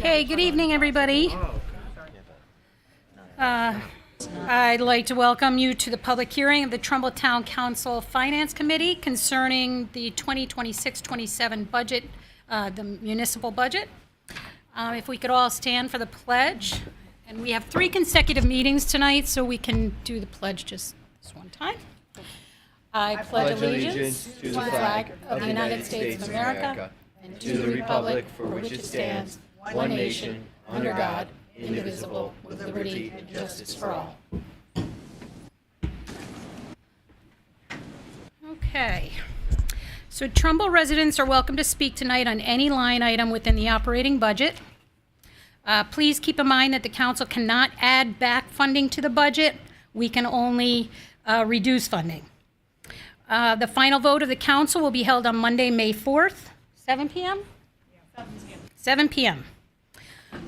Okay, good evening, everybody. I'd like to welcome you to the public hearing of the Trumbull Town Council Finance Committee concerning the 2026-27 budget, the municipal budget. If we could all stand for the pledge. And we have 3 consecutive meetings tonight, so we can do the pledge just this one time. I pledge allegiance to the flag of the United States of America and to the republic for which it stands, one nation, under God, indivisible, with liberty and justice for all. Okay. So Trumbull residents are welcome to speak tonight on any line item within the operating budget. Please keep in mind that the council cannot add back funding to the budget. We can only reduce funding. The final vote of the council will be held on Monday, May 4th, 7 p.m.? Yeah, 7 p.m.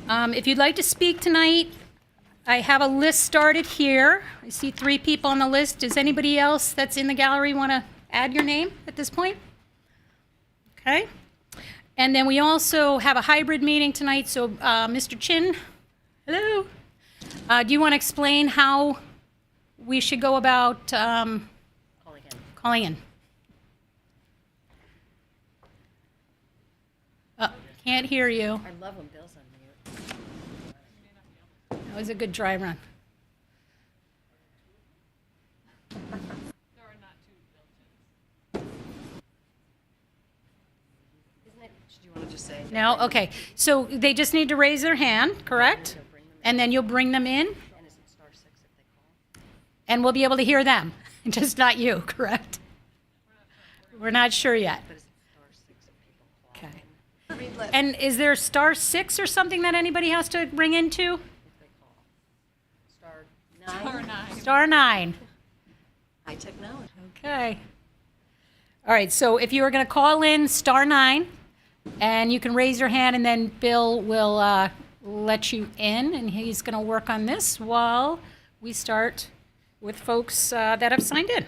If you'd like to speak tonight, I have a list started here. I see 3 people on the list. Does anybody else that's in the gallery want to add your name at this point? Okay. And then we also have a hybrid meeting tonight, so Mr. Chin, hello. Do you want to explain how we should go about calling in? Can't hear you. I love when Bill's on mute. That was a good dry run. Do you want to just say? No? Okay. So they just need to raise their hand, correct? And then you'll bring them in, And is it *6 if they call? and we'll be able to hear them, just not you, correct? We're not sure yet. But is it *6 if people call? Okay. And is there *6 or something that anybody has to ring into? If they call. *9. *9. High technology. Okay. All right, so if you are going to call in *9, and you can raise your hand, and then Bill will let you in, and he's going to work on this while we start with folks that have signed in.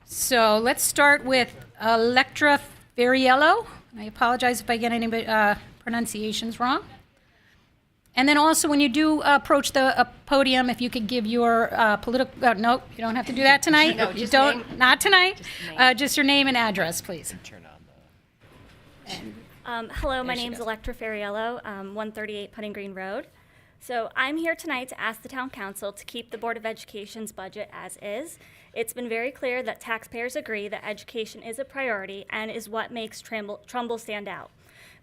So let's start with Electra Fariello. I apologize if I get any pronunciations wrong. And then also, when you do approach the podium, if you could give your political, no, you don't have to do that tonight. No, You just don't, name. not tonight. Just name. Just your name and address, please. Hello, my There she name's goes. Electra Fariello, 138 Putting Green Road. So I'm here tonight to ask the Town Council to keep the Board of Education's budget as is. It's been very clear that taxpayers agree that education is a priority and is what makes Trumbull stand out.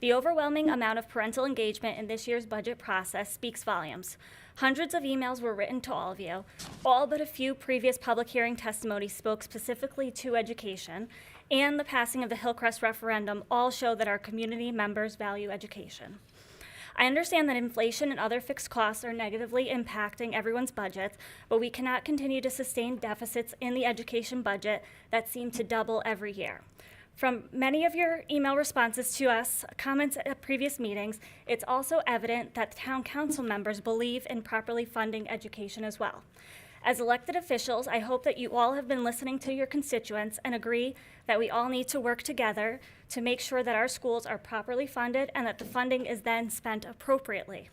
The overwhelming amount of parental engagement in this year's budget process speaks volumes. Hundreds of emails were written to all of you. All but a few previous public hearing testimonies spoke specifically to education, and the passing of the Hillcrest referendum all show that our community members value education. I understand that inflation and other fixed costs are negatively impacting everyone's budgets, but we cannot continue to sustain deficits in the education budget that seem to double every year. From many of your email responses to us, comments at previous meetings, it's also evident that town council members believe in properly funding education as well. As elected officials, I hope that you all have been listening to your constituents and agree that we all need to work together to make sure that our schools are properly funded and that the funding is then spent appropriately.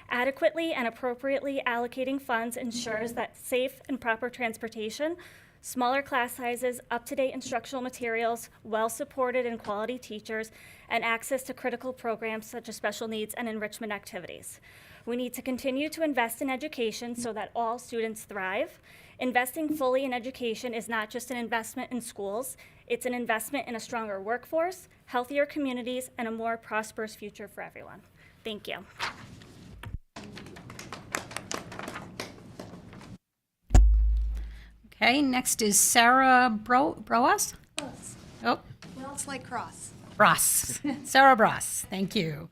Adequately and appropriately allocating funds ensures that safe and proper transportation, smaller class sizes, up-to-date instructional materials, well-supported and quality teachers, and access to critical programs such as special needs and enrichment activities. We need to continue to invest in education so that all students thrive. Investing fully in education is not just an investment in schools, it's an investment in a stronger workforce, healthier communities, and a more prosperous future for everyone. Thank you. Okay, next is Sarah Broas? Oh, Well, it's like cross. Bross. Sarah Bross, thank you.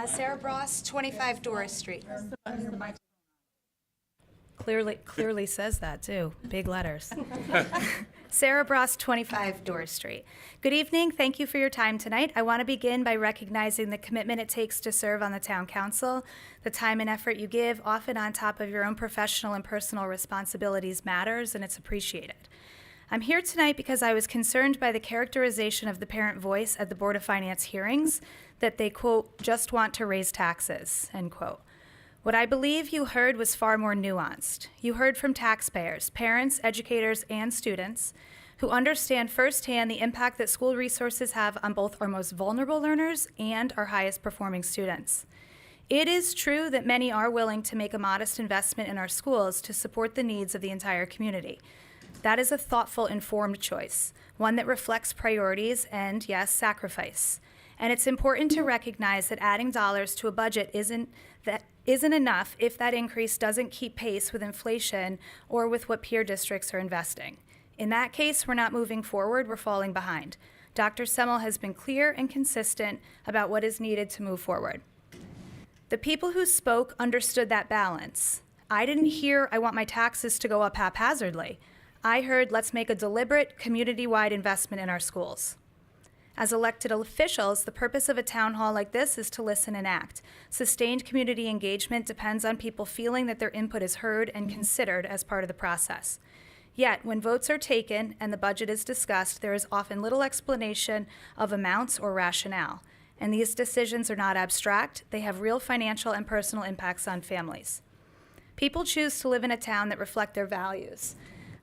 Sarah Bross, 25 Doris Street. Clearly says that too, big letters. Sarah Bross, 25 Doris Street. Good evening, thank you for your time tonight. I want to begin by recognizing the commitment it takes to serve on the town council. The time and effort you give, often on top of your own professional and personal responsibilities, matters, and it's appreciated. I'm here tonight because I was concerned by the characterization of the parent voice at the Board of Finance hearings that they, quote, just want to raise taxes, end quote. What I believe you heard was far more nuanced. You heard from taxpayers, parents, educators, and students who understand firsthand the impact that school resources have on both our most vulnerable learners and our highest performing students. It is true that many are willing to make a modest investment in our schools to support the needs of the entire community. That is a thoughtful, informed choice, one that reflects priorities and, yes, sacrifice. And it's important to recognize that adding dollars to a budget isn't enough if that increase doesn't keep pace with inflation or with what peer districts are investing. In that case, we're not moving forward, we're falling behind. Dr. Semmel has been clear and consistent about what is needed to move forward. The people who spoke understood that balance. I didn't hear, I want my taxes to go up haphazardly. I heard, let's make a deliberate, community-wide investment in our schools. As elected officials, the purpose of a town hall like this is to listen and act. Sustained community engagement depends on people feeling that their input is heard and considered as part of the process. Yet, when votes are taken and the budget is discussed, there is often little explanation of amounts or rationale. And these decisions are not abstract, they have real financial and personal impacts on families. People choose to live in a town that reflects their values.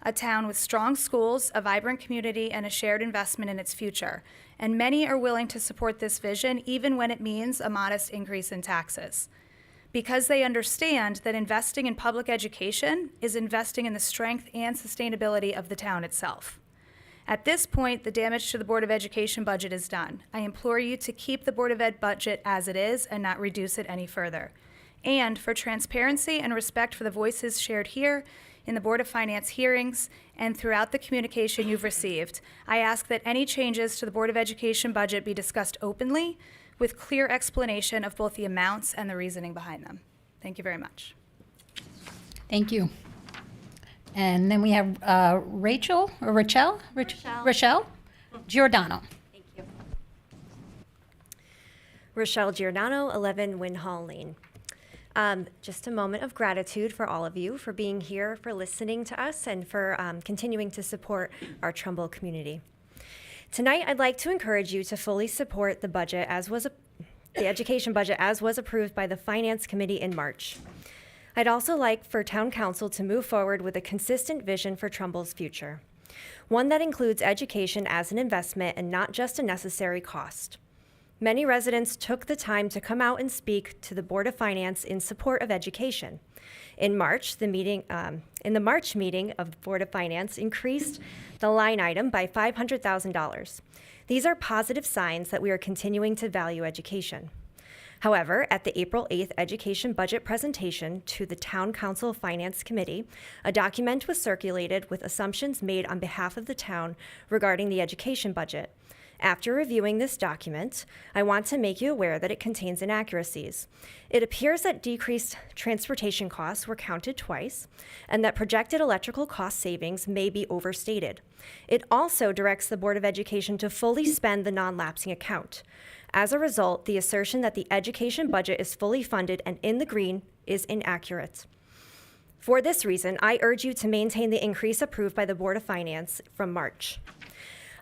A town with strong schools, a vibrant community, and a shared investment in its future. And many are willing to support this vision even when it means a modest increase in taxes. Because they understand that investing in public education is investing in the strength and sustainability of the town itself. At this point, the damage to the Board of Education budget is done. I implore you to keep the Board of Ed budget as it is and not reduce it any further. And for transparency and respect for the voices shared here, in the Board of Finance hearings, and throughout the communication you've received, I ask that any changes to the Board of Education budget be discussed openly with clear explanation of both the amounts and the reasoning behind them. Thank you very much. Thank you. And then we have Rochelle Giordano. Thank you. Rochelle Giordano, 11 Winhall Lane. Just a moment of gratitude for all of you for being here, for listening to us, and for continuing to support our Trumbull community. Tonight, I'd like to encourage you to fully support the budget the education budget as was approved by the Finance Committee in March. I'd also like for Town Council to move forward with a consistent vision for Trumbull's future, one that includes education as an investment and not just a necessary cost. Many residents took the time to come out and speak to the Board of Finance in support of education. In March, in the March meeting of the Board of Finance increased the line item by $500,000. These are positive signs that we are continuing to value education. However, at the April 8th education budget presentation to the Town Council Finance Committee, a document was circulated with assumptions made on behalf of the town regarding the education budget. After reviewing this document, I want to make you aware that it contains inaccuracies. It appears that decreased transportation costs were counted twice, and that projected electrical cost savings may be overstated. It also directs the Board of Education to fully spend the non-lapsing account. As a result, the assertion that the education budget is fully funded and in the green is inaccurate. For this reason, I urge you to maintain the increase approved by the Board of Finance from March.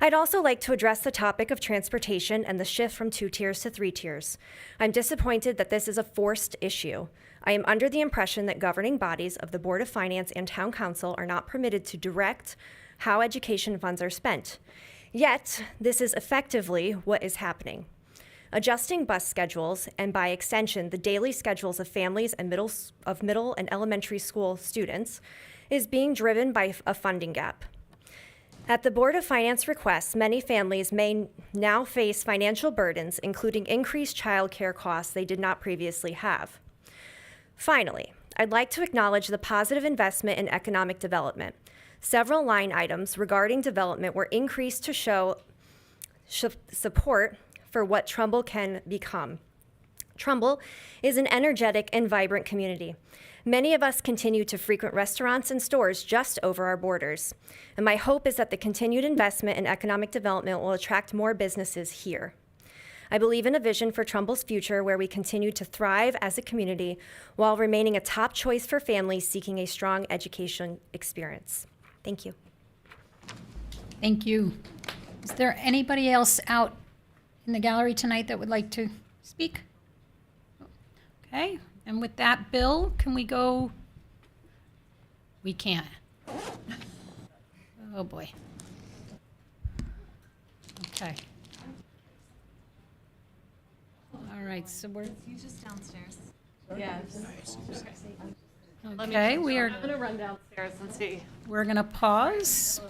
I'd also like to address the topic of transportation and the shift from 2 tiers to 3 tiers. I'm disappointed that this is a forced issue. I am under the impression that governing bodies of the Board of Finance and Town Council are not permitted to direct how education funds are spent. Yet, this is effectively what is happening. Adjusting bus schedules, and by extension, the daily schedules of families and middle and elementary school students, is being driven by a funding gap. At the Board of Finance request, many families may now face financial burdens, including increased child care costs they did not previously have. Finally, I'd like to acknowledge the positive investment in economic development. Several line items regarding development were increased to show support for what Trumbull can become. Trumbull is an energetic and vibrant community. Many of us continue to frequent restaurants and stores just over our borders. And my hope is that the continued investment in economic development will attract more businesses here. I believe in a vision for Trumbull's future where we continue to thrive as a community while remaining a top choice for families seeking a strong education experience. Thank you. Thank you. Is there anybody else out in the gallery tonight that would like to speak? Okay, and with that, Bill, can we go? We can't. Oh, boy. Okay. All right, so we're, He's just downstairs. okay, we are, I'm gonna run downstairs and see. we're gonna pause.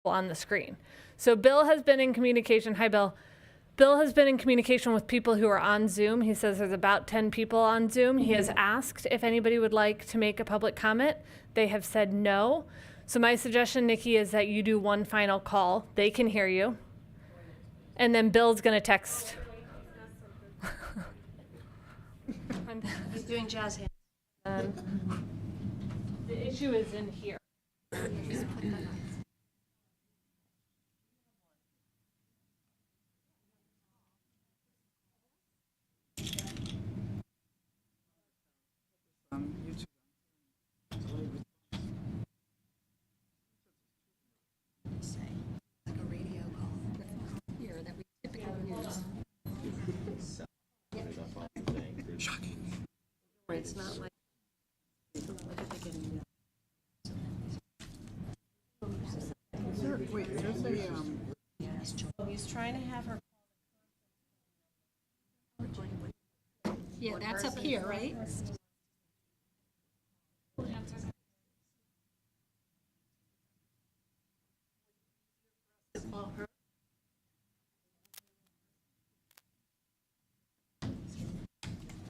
On the screen. So Bill has been in communication. Hi, Bill. Bill has been in communication with people who are on Zoom. He says there's about 10 people on Zoom. He has asked if anybody would like to make a public comment. They have said no. So my suggestion, Nikki, is that you do one final call. They can hear you. And then Bill's going to text. He's doing jazz hands. The issue is in here. Like a radio call. Here that we typically use. It's not like. He's trying to have her. Yeah, that's up here, right?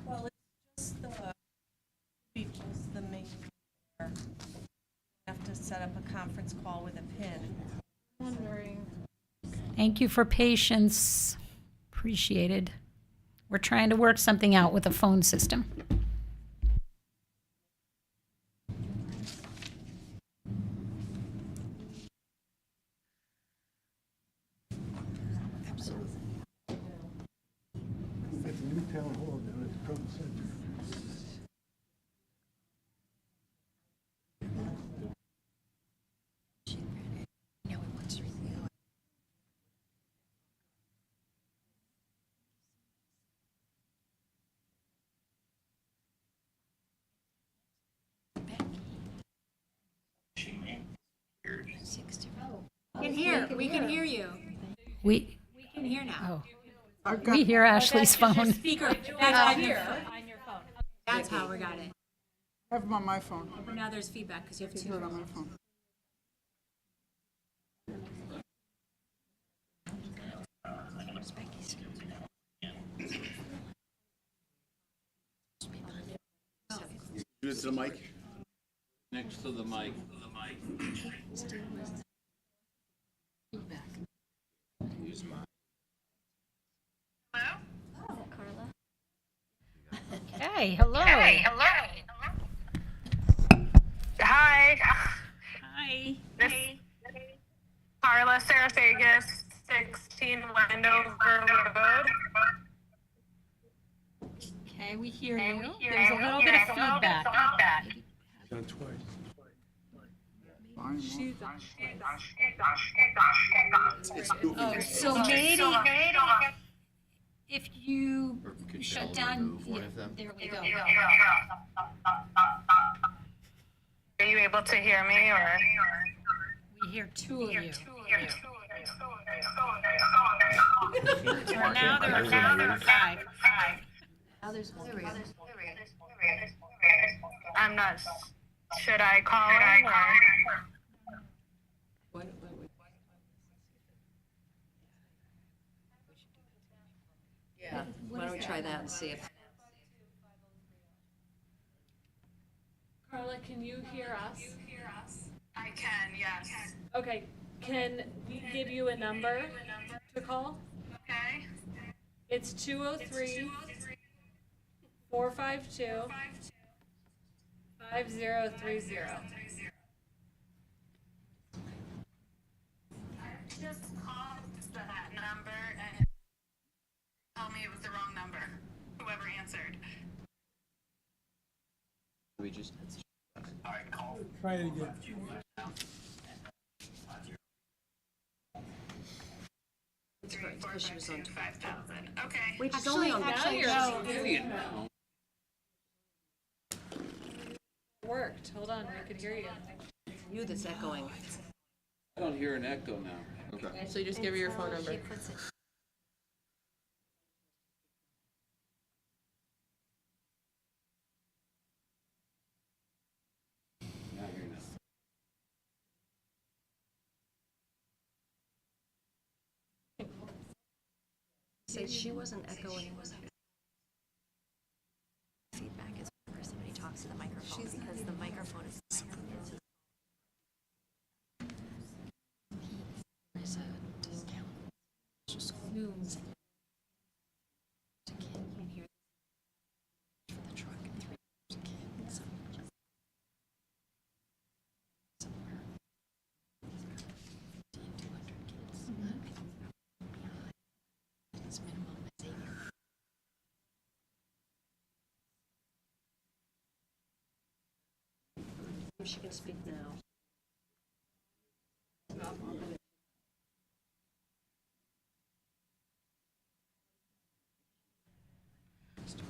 Well, it's just the main. Have to set up a conference call with a pin. Wondering. Thank you for patience. Appreciated. We're trying to work something out with a phone system. It's a new town hall down at the Trump Center. can hear, we can hear you. We Can hear now. we hear Ashley's phone. Speaker, that's on your phone. That's how we got it. I have them on my phone. But now there's feedback because you have I two do it on my phones. phone. Do it to the mic. Next to the mic. Carla? Hey, hello. Hi. Hi. This Carla Sarasagas, 16 Wendover Road. Okay, we hear you. There's a little bit of feedback. Done twice. So maybe if you shut down, yeah, there we go. Are you able to hear me or? We hear two of you. Or now there are five. I'm not, should I call in or? Yeah, why don't we try that and see if. Carla, can you hear us? I can, yes. Okay, can we give you a number to call? Okay. It's 203 452 5030. Just called that number and told me it was the wrong number, whoever answered. We just. Try it again. That's right, because she was on 5,000, okay. Wait, she's only on Worked. Hold on, I could hear you. you that's echoing. I don't hear an echo now. Okay. So you just give her your phone number. Not here now. Say she wasn't echoing. Feedback is whenever somebody talks to the microphone because the microphone is. There's a discount. Just Zooms. Can hear for the truck and 3 kids. Somewhere. 200 kids. It's minimum Xavier. She can speak now.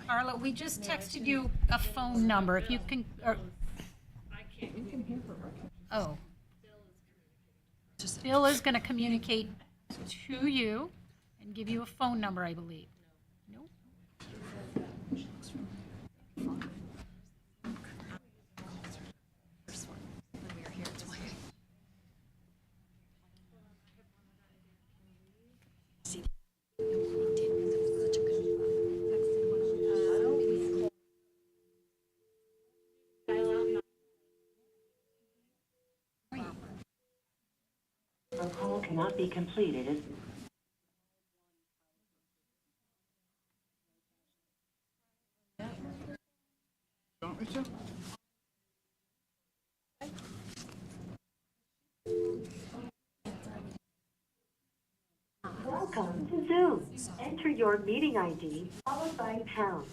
Carla, we just texted you a phone number. If you can, or. Oh. Bill is going to communicate to you and give you a phone number, I believe. Nope. First one, when we were here twice. See, we did, because it was such a good. A call cannot be completed. Don't we, Joe? Welcome to Zoom. Enter your meeting ID followed by pound.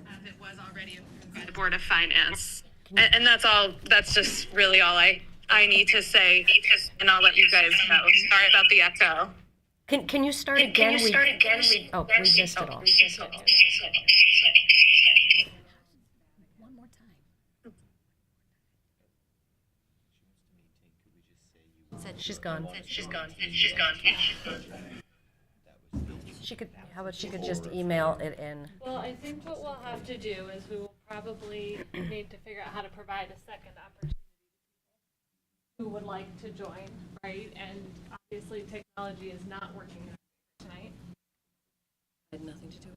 As it was already approved by the Board of Finance. And that's all, that's just really all I need to say, and I'll let you guys know. Sorry about the echo. Can you start again? We missed it all. One more time. She's gone. How about she could just email it in? Well, I think what we'll have to do is we will probably need to figure out how to provide a second opportunity who would like to join, right? And obviously technology is not working tonight. Had nothing to do.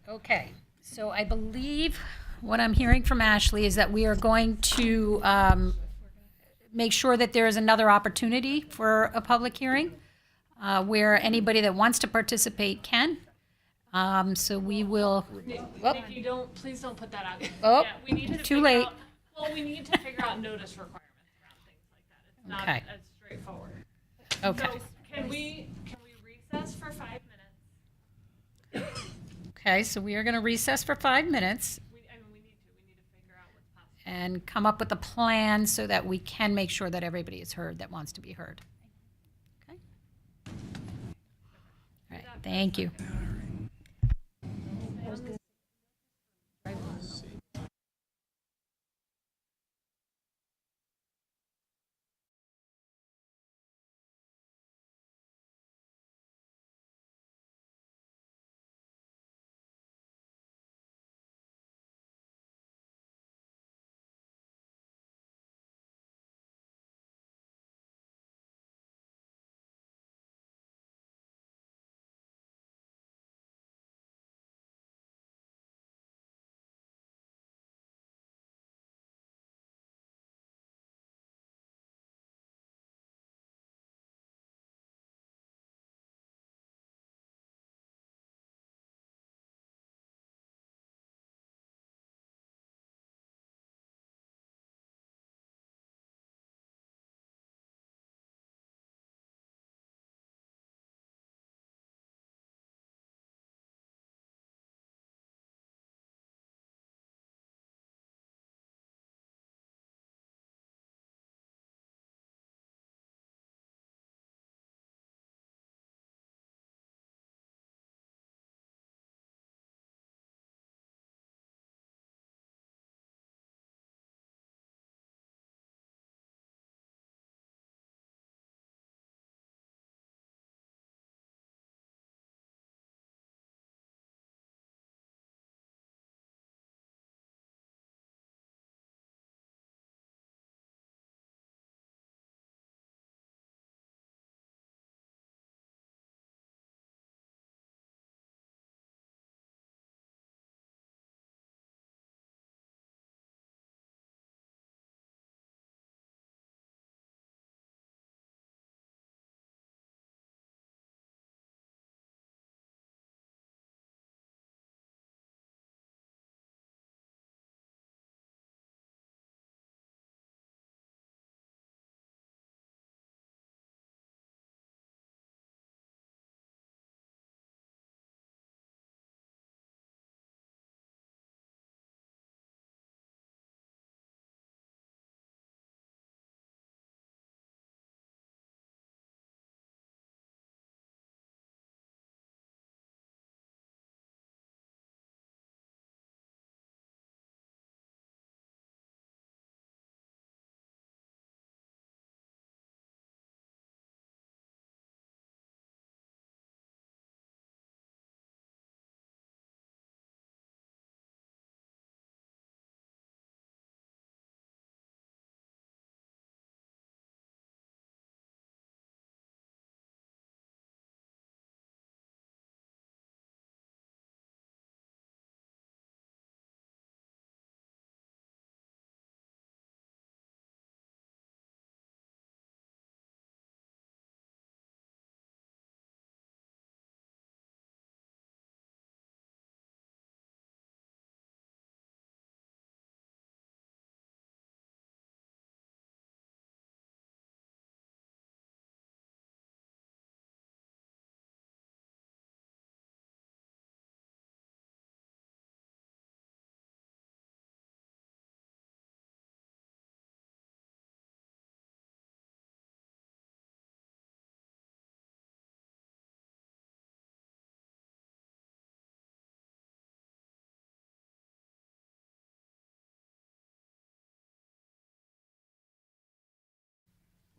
Okay, so I believe what I'm hearing from Ashley is that we are going to make sure that there is another opportunity for a public hearing where anybody that wants to participate can. So we will, Nikki, please don't put that out. Oh, Yeah, we need to too figure late. out- Well, we need to figure out notice requirements around things like that. It's not Okay. as straightforward. Okay. So can we recess for 5 minutes? Okay, so we are going to recess for 5 minutes We need to figure out what's possible. and come up with a plan so that we can make sure that everybody is heard that wants to be heard. Okay? All right, thank you.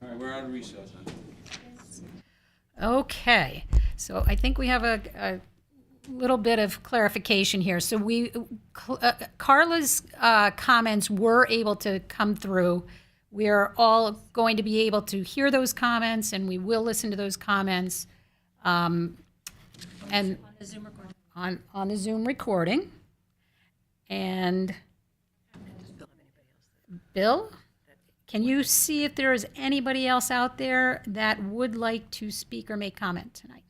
All right, we're on recess now. Okay, so I think we have a little bit of clarification here. So Carla's comments were able to come through. We are all going to be able to hear those comments, and we will listen to those comments. And on the Zoom recording. And Bill, can you see if there is anybody else out there that would like to speak or make comment tonight?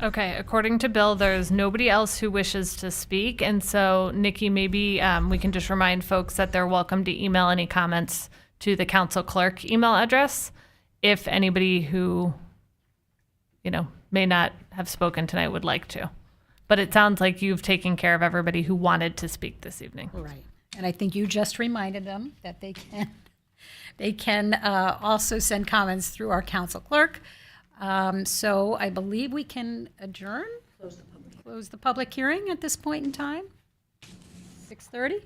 Okay, according to Bill, there's nobody else who wishes to speak. And so, Nikki, maybe we can just remind folks that they're welcome to email any comments to the council clerk email address if anybody who, may not have spoken tonight would like to. But it sounds like you've taken care of everybody who wanted to speak this evening. Right. And I think you just reminded them that they can also send comments through our council clerk. So I believe we can adjourn, close the public hearing at this point in time, 6:30.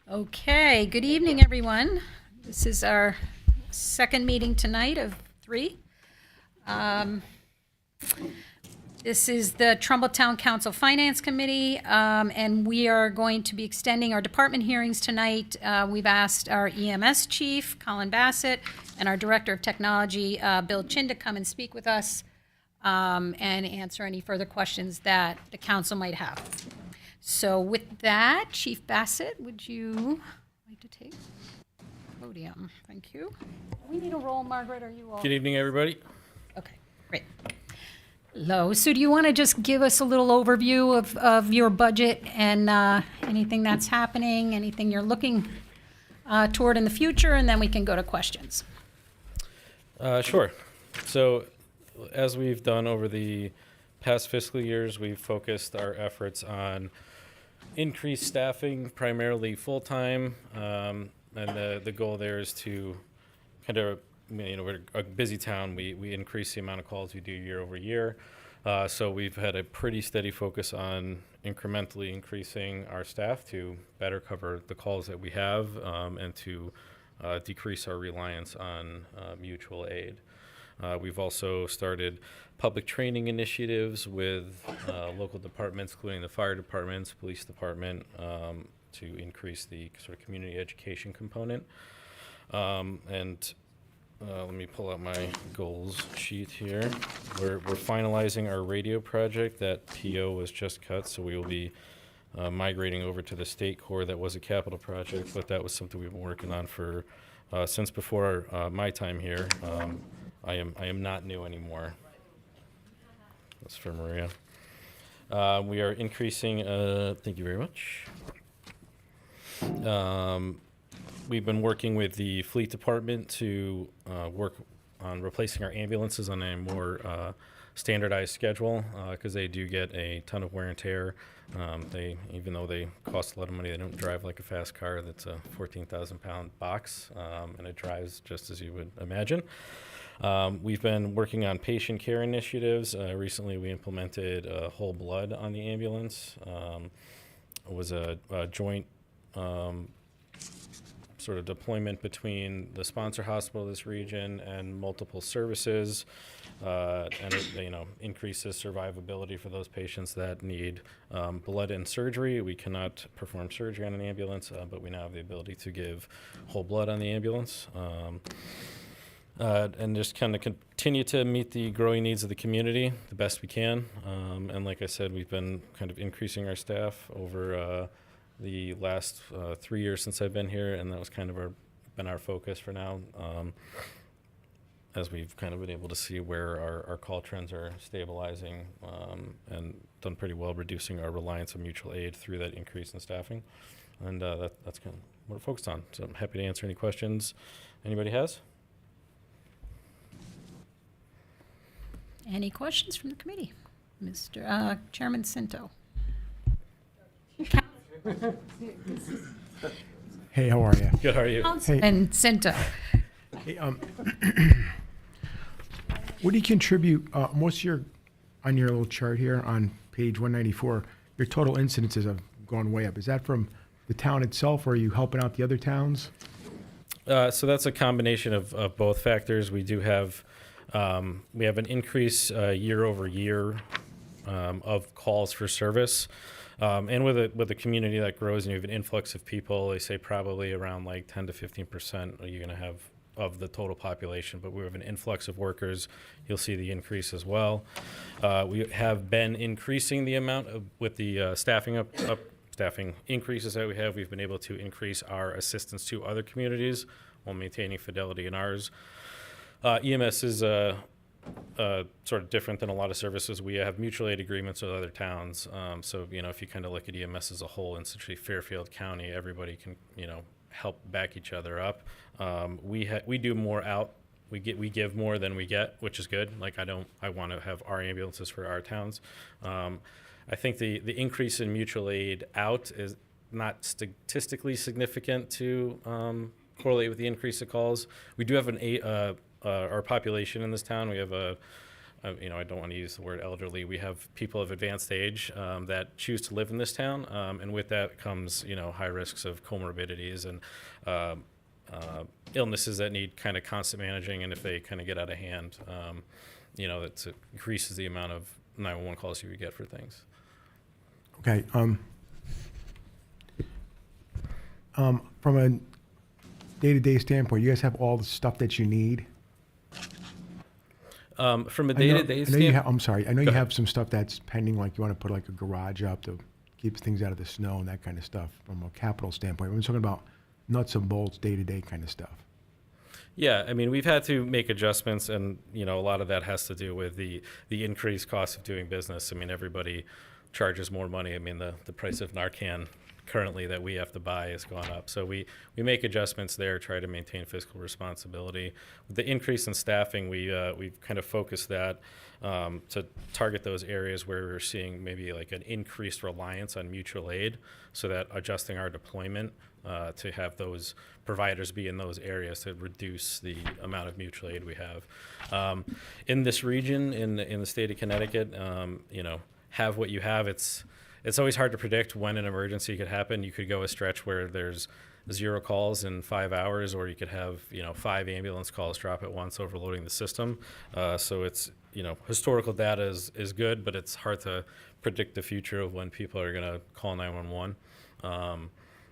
Okay, good evening, everyone. This is our second meeting tonight of 3. This is the Trumbull Town Council Finance Committee, and we are going to be extending our department hearings tonight. We've asked our EMS chief, Colin Bassett, and our director of technology, Bill Chin, to come and speak with us and answer any further questions that the council might have. So with that, Chief Bassett, would you like to take the podium? Thank you. Do we need a roll, Margaret? Are you all? Good evening, everybody. Okay, great. low. So do you want to just give us a little overview of your budget and anything that's happening, anything you're looking toward in the future, and then we can go to questions. Sure. So as we've done over the past fiscal years, we've focused our efforts on increased staffing, primarily full-time, and the goal there is to kind of, we're a busy town. We increase the amount of calls we do year over year. So we've had a pretty steady focus on incrementally increasing our staff to better cover the calls that we have, and to decrease our reliance on mutual aid. We've also started public training initiatives with local departments, including the fire departments, police department, to increase the sort of community education component. Let me pull out my goals sheet here. We're finalizing our radio project. That PO was just cut, so we will be migrating over to the state core. That was a capital project, but that was something we've been working on for since before my time here. I am not new anymore. That's for Maria. We are increasing. Thank you very much. We've been working with the fleet department to work on replacing our ambulances on a more standardized schedule, because they do get a ton of wear and tear. Even though they cost a lot of money, they don't drive like a fast car that's a 14,000-pound box, and it drives just as you would imagine. We've been working on patient care initiatives. Recently, we implemented whole blood on the ambulance. It was a joint sort of deployment between the sponsor hospital of this region and multiple services, and it increases survivability for those patients that need blood and surgery. We cannot perform surgery on an ambulance, but we now have the ability to give whole blood on the ambulance. And just kind of continue to meet the growing needs of the community the best we can. And like I said, we've been kind of increasing our staff over the last 3 years since I've been here, and that was kind of been our focus for now, as we've kind of been able to see where our call trends are stabilizing, and done pretty well reducing our reliance on mutual aid through that increase in staffing. And that's kind of what we're focused on. So I'm happy to answer any questions anybody has. Any questions from the committee? Mr. Chairman Cinto. Hey, how are you? Good, how are you? And Cinto. Hey, what do you contribute, most of your, on your little chart here on page 194, your total incidences have gone way up. Is that from the town itself, or are you helping out the other towns? So that's a combination of both factors. We do have, we have an increase year over year of calls for service. And with a community that grows and you have an influx of people, they say probably around like 10 to 15% are you going to have of the total population, but we have an influx of workers. You'll see the increase as well. We have been increasing the amount with the staffing increases that we have. We've been able to increase our assistance to other communities while maintaining fidelity in ours. EMS is sort of different than a lot of services. We have mutual aid agreements with other towns. So, if you kind of look at EMS as a whole, in essentially Fairfield County, everybody can, help back each other up. We do more out. We give more than we get, which is good. Like I want to have our ambulances for our towns. I think the increase in mutual aid out is not statistically significant to correlate with the increase of calls. We do have our population in this town. We have I don't want to use the word elderly. We have people of advanced age that choose to live in this town, and with that comes, high risks of comorbidities and illnesses that need kind of constant managing. And if they kind of get out of hand, it increases the amount of 911 calls you would get for things. Okay. From a day-to-day standpoint, you guys have all the stuff that you need? From a day-to-day standpoint, I'm sorry. I know you have some stuff that's pending, like you want to put like a garage up to keep things out of the snow and that kind of stuff from a capital standpoint. I'm talking about nuts and bolts, day-to-day kind of stuff. Yeah, I mean, we've had to make adjustments, and a lot of that has to do with the increased cost of doing business. I mean, everybody charges more money. I mean, the price of Narcan currently that we have to buy has gone up. So we make adjustments there, try to maintain fiscal responsibility. With the increase in staffing, we've kind of focused that to target those areas where we're seeing maybe like an increased reliance on mutual aid, so that adjusting our deployment to have those providers be in those areas to reduce the amount of mutual aid we have. In this region, in the state of Connecticut, have what you have. It's always hard to predict when an emergency could happen. You could go a stretch where there's 0 calls in 5 hours, or you could have 5 ambulance calls drop at once, overloading the system. So it's historical data is good, but it's hard to predict the future of when people are going to call 911.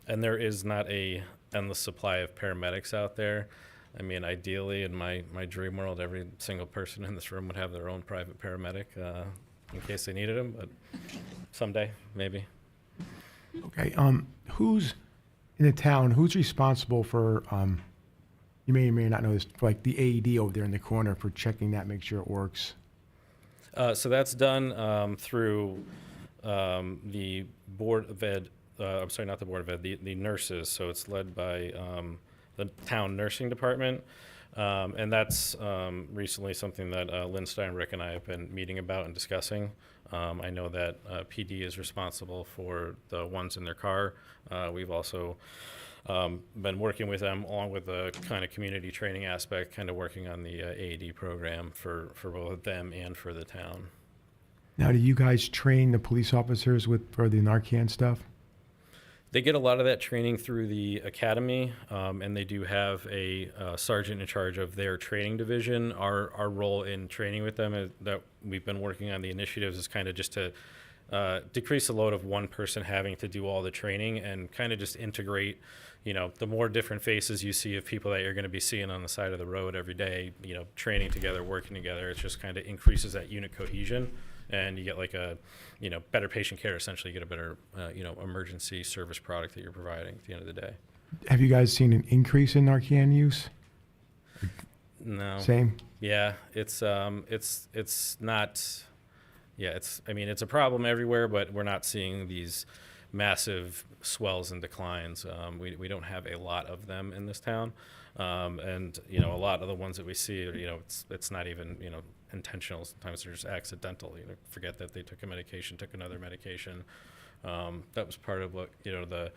And there is not a endless supply of paramedics out there. I mean, ideally, in my dream world, every single person in this room would have their own private paramedic in case they needed them, but someday, maybe. Okay, who's in the town, who's responsible for, you may or may not know this, for like the AED over there in the corner, for checking that, make sure it works? So that's done through the Board of Ed, I'm sorry, not the Board of Ed, the nurses. So it's led by the town nursing department. And that's recently something that Lynn Steinrich and I have been meeting about and discussing. I know that PD is responsible for the ones in their car. We've also been working with them, along with the kind of community training aspect, kind of working on the AED program for both them and for the town. Now, do you guys train the police officers for the Narcan stuff? They get a lot of that training through the academy, and they do have a sergeant in charge of their training division. Our role in training with them is that we've been working on the initiatives is kind of just to decrease the load of one person having to do all the training, and kind of just integrate, the more different faces you see of people that you're going to be seeing on the side of the road every day, training together, working together. It just kind of increases that unit cohesion. And you get like a, better patient care. Essentially, you get a better, emergency service product that you're providing at the end of the day. Have you guys seen an increase in Narcan use? No. Same? Yeah, it's not. Yeah, it's a problem everywhere, but we're not seeing these massive swells and declines. We don't have a lot of them in this town, and a lot of the ones that we see, it's not even intentional. Sometimes they're just accidental. Forget that they took a medication, took another medication. That was part of what the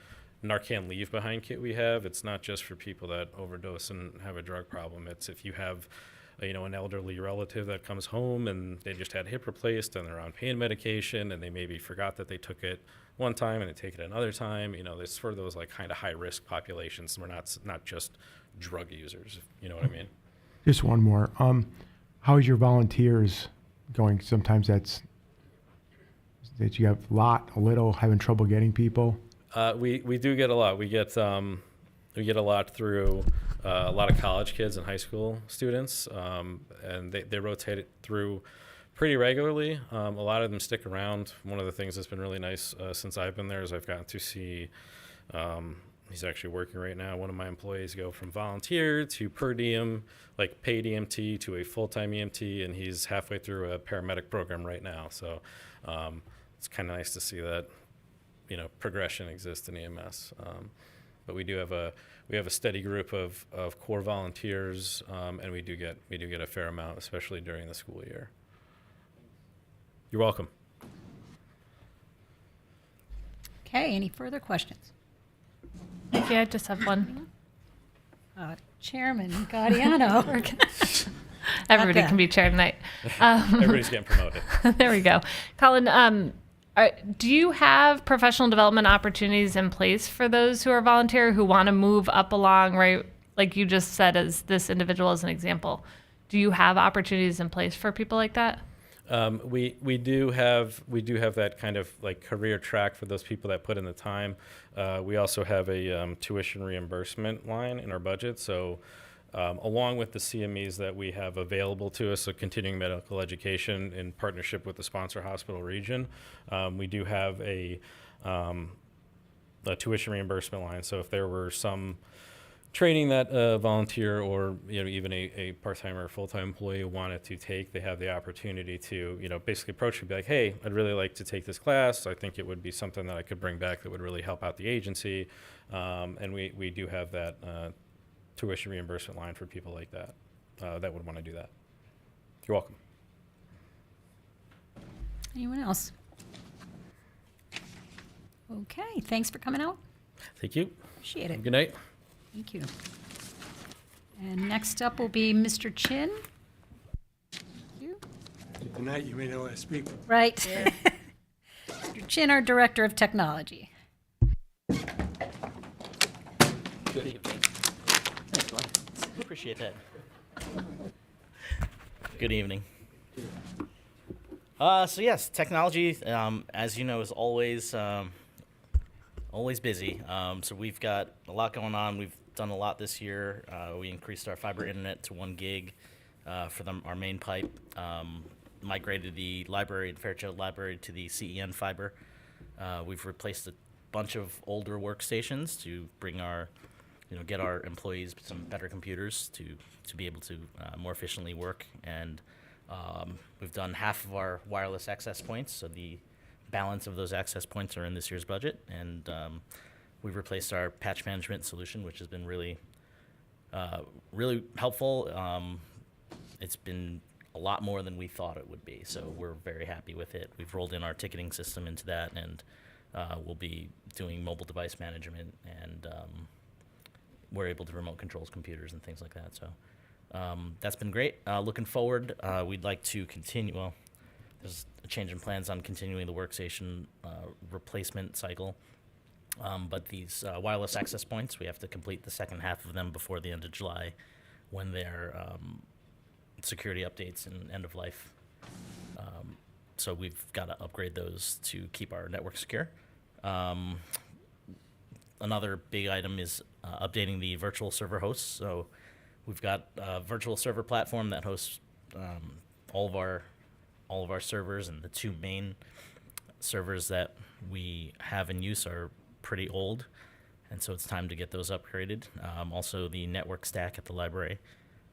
Narcan leave behind kit we have. It's not just for people that overdose and have a drug problem. It's if you have an elderly relative that comes home and they just had hip replaced and they're on pain medication and they maybe forgot that they took it one time and they take it another time. It's for those like kind of high risk populations. We're not just drug users. You know what I mean? Just one more. How is your volunteers going? Sometimes that you have a little, having trouble getting people. We do get a lot. We get a lot through a lot of college kids and high school students, and they rotate it through pretty regularly. A lot of them stick around. One of the things that's been really nice since I've been there is I've gotten to see. He's actually working right now. One of my employees go from volunteer to per diem, like paid EMT, to a full-time EMT, and he's halfway through a paramedic program right now. So it's kind of nice to see that, progression exists in EMS. But we do have a steady group of core volunteers, and we do get a fair amount, especially during the school year. You're welcome. Okay, any further questions? Yeah, I just have one. Chairman Gaudiano. Everybody can be chair tonight. Everybody's getting promoted. There we go. Colin, do you have professional development opportunities in place for those who are volunteer who want to move up along, right? Like you just said, as this individual as an example. Do you have opportunities in place for people like that? We do have that kind of like career track for those people that put in the time. We also have a tuition reimbursement line in our budget. So along with the CMEs that we have available to us, so continuing medical education in partnership with the sponsor hospital region, we do have a tuition reimbursement line. So if there were some training that a volunteer or even a part-time or full-time employee wanted to take, they have the opportunity to basically approach and be like, hey, I'd really like to take this class. I think it would be something that I could bring back that would really help out the agency. And we do have that tuition reimbursement line for people like that that would want to do that. You're welcome. Anyone else? Okay, thanks for coming out. Thank you. Appreciate it. Good night. Thank you. And next up will be Mr. Chin. Tonight, you may not want to speak. Right. Mr. Chin, our Director of Technology. Good evening. Thanks, Glenn. Appreciate that. Good evening. So yes, technology, as you know, is always busy. So we've got a lot going on. We've done a lot this year. We increased our fiber internet to 1 gig for our main pipe. Migrated the library, Fairchild Library, to the CEN fiber. We've replaced a bunch of older workstations to bring our, get our employees some better computers to be able to more efficiently work. And we've done half of our wireless access points, so the balance of those access points are in this year's budget. And we've replaced our patch management solution, which has been really helpful. It's been a lot more than we thought it would be, so we're very happy with it. We've rolled in our ticketing system into that, and we'll be doing mobile device management, and we're able to remote controls computers and things like that. So that's been great. Looking forward, we'd like to continue. Well, there's a change in plans on continuing the workstation replacement cycle. But these wireless access points, we have to complete the second half of them before the end of July, when they're security updates and end of life. So we've got to upgrade those to keep our network secure. Another big item is updating the virtual server hosts. So we've got a virtual server platform that hosts all of our servers, and the 2 main servers that we have in use are pretty old, and so it's time to get those upgraded. Also, the network stack at the library,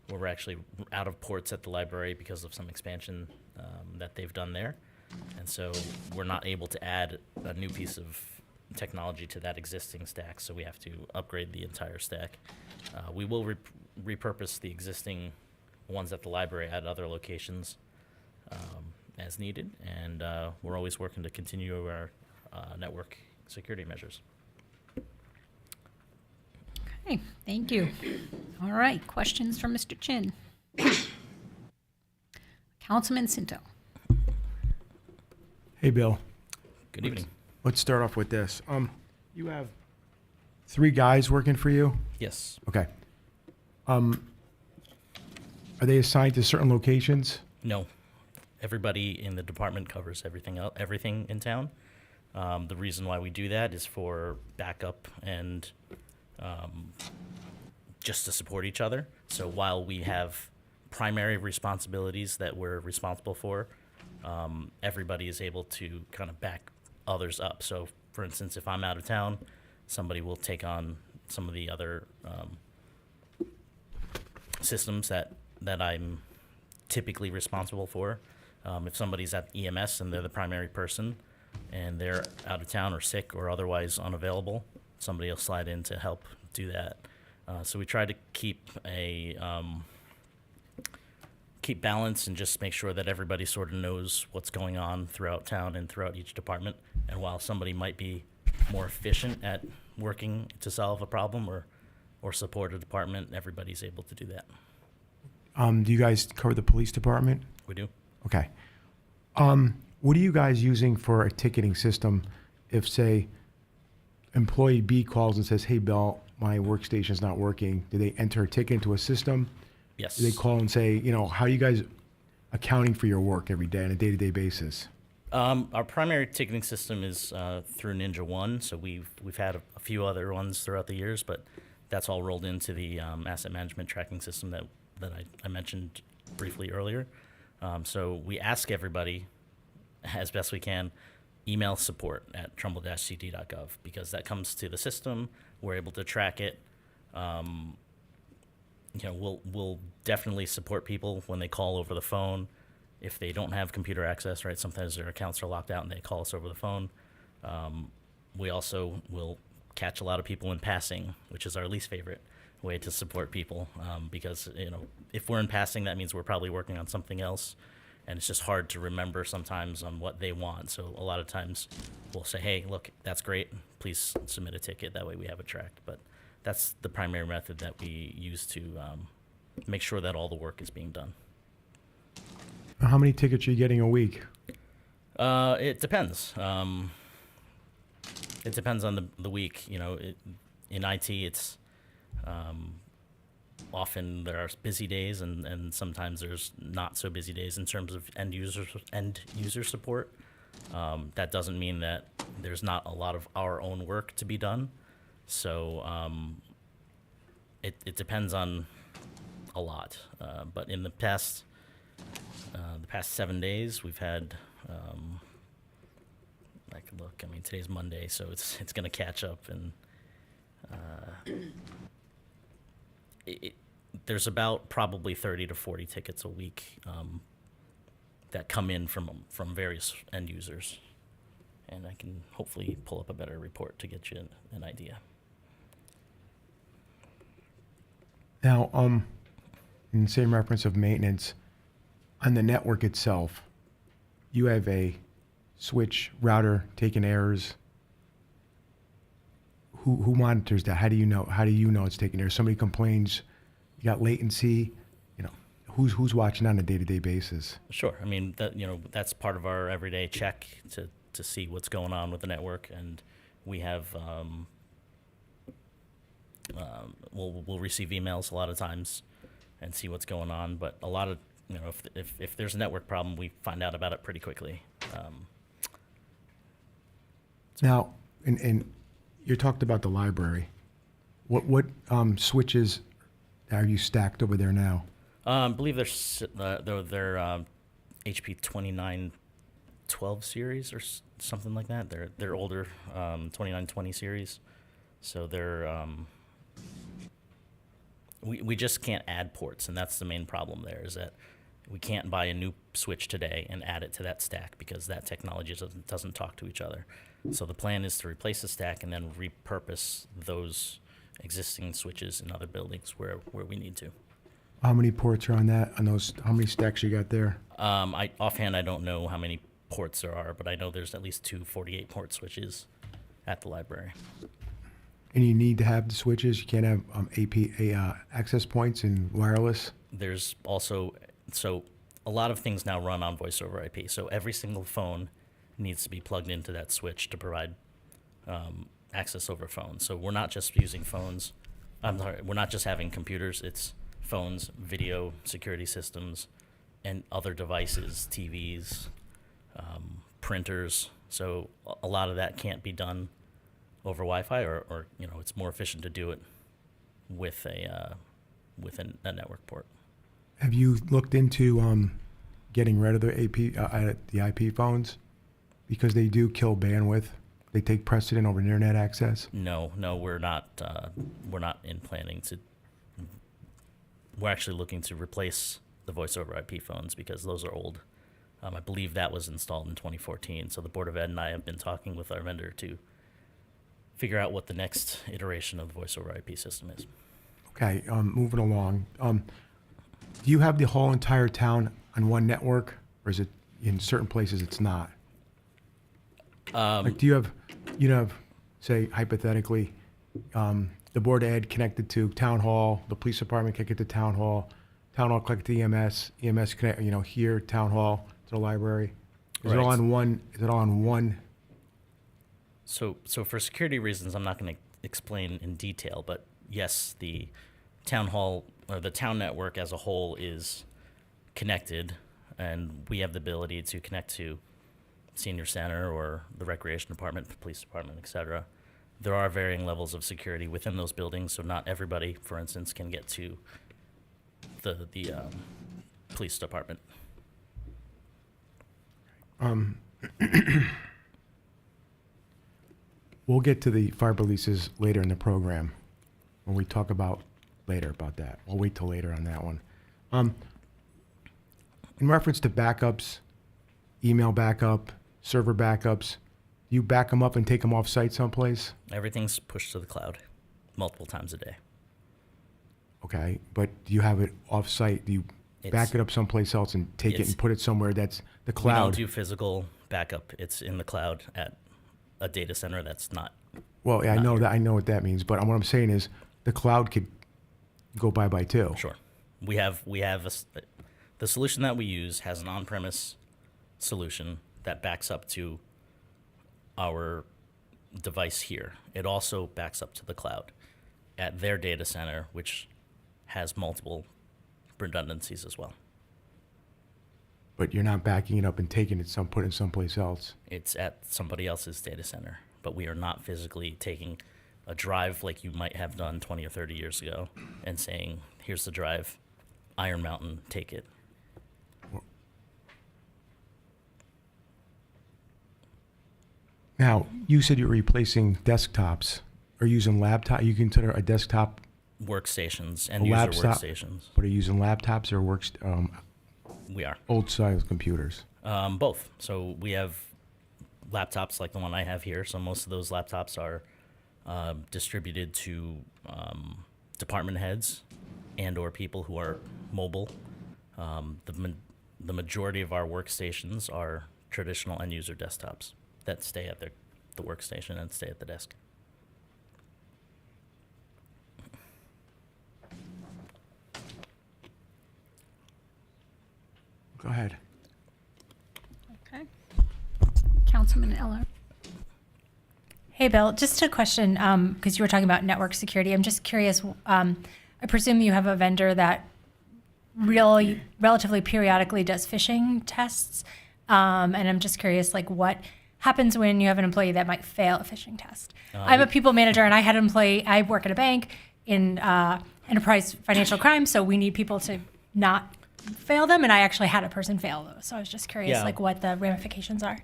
where we're actually out of ports at the library because of some expansion that they've done there, and so we're not able to add a new piece of technology to that existing stack, so we have to upgrade the entire stack. We will repurpose the existing ones at the library at other locations as needed, and we're always working to continue our network security measures. Okay, thank you. All right, questions from Mr. Chin. Councilman Cinto. Hey, Bill. Good evening. Let's start off with this. You have 3 guys working for you? Yes. Okay. Are they assigned to certain locations? No. Everybody in the department covers everything in town. The reason why we do that is for backup and just to support each other. So while we have primary responsibilities that we're responsible for, everybody is able to kind of back others up. So, for instance, if I'm out of town, somebody will take on some of the other systems that I'm typically responsible for. If somebody's at EMS and they're the primary person, and they're out of town or sick or otherwise unavailable, somebody will slide in to help do that. So we try to keep balance and just make sure that everybody sort of knows what's going on throughout town and throughout each department. And while somebody might be more efficient at working to solve a problem or support a department, everybody's able to do that. Do you guys cover the police department? We do. Okay. What are you guys using for a ticketing system if, say, employee B calls and says, hey, Bill, my workstation's not working? Do they enter a ticket into a system? Yes. Do they call and say, how are you guys accounting for your work every day on a day-to-day basis? Our primary ticketing system is through Ninja One, so we've had a few other ones throughout the years, but that's all rolled into the asset management tracking system that I mentioned briefly earlier. So we ask everybody, as best we can, email support at trumbull-cd.gov, because that comes to the system. We're able to track it. We'll definitely support people when they call over the phone. If they don't have computer access, right? Sometimes their accounts are locked out and they call us over the phone. We also will catch a lot of people in passing, which is our least favorite way to support people, because if we're in passing, that means we're probably working on something else, and it's just hard to remember sometimes on what they want. So a lot of times we'll say, hey, look, that's great, please submit a ticket, that way we have it tracked. But that's the primary method that we use to make sure that all the work is being done. How many tickets are you getting a week? It depends. It depends on the week. In IT, it's often there are busy days, and sometimes there's not so busy days in terms of end user support. That doesn't mean that there's not a lot of our own work to be done. So it depends on a lot. But in the past 7 days, we've had. I could look. I mean, today's Monday, so it's going to catch up, and there's about probably 30 to 40 tickets a week that come in from various end users, and I can hopefully pull up a better report to get you an idea. Now, in the same reference of maintenance, on the network itself, you have a switch router taking errors. Who monitors that? How do you know it's taking errors? Somebody complains, you got latency. Who's watching on a day-to-day basis? Sure. I mean, that's part of our everyday check to see what's going on with the network, and we have we'll receive emails a lot of times and see what's going on. But a lot of if there's a network problem, we find out about it pretty quickly. Now, and you talked about the library. What switches are you stacked over there now? I believe they're HP 2912 series or something like that. They're older 2920 series, so they're we just can't add ports, and that's the main problem there. Is that we can't buy a new switch today and add it to that stack because that technology doesn't talk to each other. So the plan is to replace the stack and then repurpose those existing switches in other buildings where we need to. How many ports are on that? On those, how many stacks you got there? Offhand, I don't know how many ports there are, but I know there's at least 2 48 port switches at the library. And you need to have the switches. You can't have access points and wireless. There's also a lot of things now run on voice over IP. So every single phone needs to be plugged into that switch to provide access over phone. So we're not just using phones. We're not just having computers. It's phones, video, security systems, and other devices, TVs, printers. So a lot of that can't be done over Wi-Fi, or it's more efficient to do it with a network port. Have you looked into getting rid of the IP phones? Because they do kill bandwidth. They take precedent over internet access. No, we're not in planning to. We're actually looking to replace the voice over IP phones because those are old. I believe that was installed in 2014. So the Board of Ed and I have been talking with our vendor to figure out what the next iteration of the voice over IP system is. Okay, moving along. Do you have the whole entire town on one network, or is it in certain places it's not? Like, do you have, say, hypothetically, the Board of Ed connected to Town Hall, the police department connected to Town Hall connected to EMS connect, here, Town Hall to the library? Is it all on one? Is it all on one? So for security reasons, I'm not going to explain in detail, but yes, the Town Hall or the town network as a whole is connected, and we have the ability to connect to senior center or the recreation department, the police department, etc. There are varying levels of security within those buildings, so not everybody, for instance, can get to the police department. We'll get to the fiber leases later in the program. when we talk about later about that. We'll wait till later on that one. In reference to backups, email backup, server backups, you back them up and take them off site someplace? Everything's pushed to the cloud multiple times a day. Okay, but do you have it off site? Do you back it up someplace else and take it and put it somewhere that's the We cloud? don't do physical backup. It's in the cloud at a data center that's not. Well, yeah, I know that. I know what that means. But what I'm saying is the cloud could go bye-bye too. Sure. We have the solution that we use has an on-premise solution that backs up to our device here. It also backs up to the cloud at their data center, which has multiple redundancies as well. But you're not backing it up and taking it putting it someplace else. It's at somebody else's data center, but we are not physically taking a drive like you might have done 20 or 30 years ago and saying, here's the drive, Iron Mountain, take it. Now, you said you're replacing desktops or using laptop. You consider a desktop Workstations a and user laptop, workstations. but are you using laptops or We are. old-style computers? Both. So we have laptops like the one I have here. So most of those laptops are distributed to department heads and or people who are mobile. The majority of our workstations are traditional end-user desktops that stay at the workstation and stay at the desk. Go ahead. Okay. Councilman Eller. Hey, Bill, just a question, because you were talking about network security. I'm just curious, I presume you have a vendor that relatively periodically does phishing tests. And I'm just curious, like, what happens when you have an employee that might fail a phishing test? I'm a people manager, and I had an employee, I work at a bank in enterprise financial crime, so we need people to not fail them, and I actually had a person fail those. So I was just curious, like, what the ramifications are.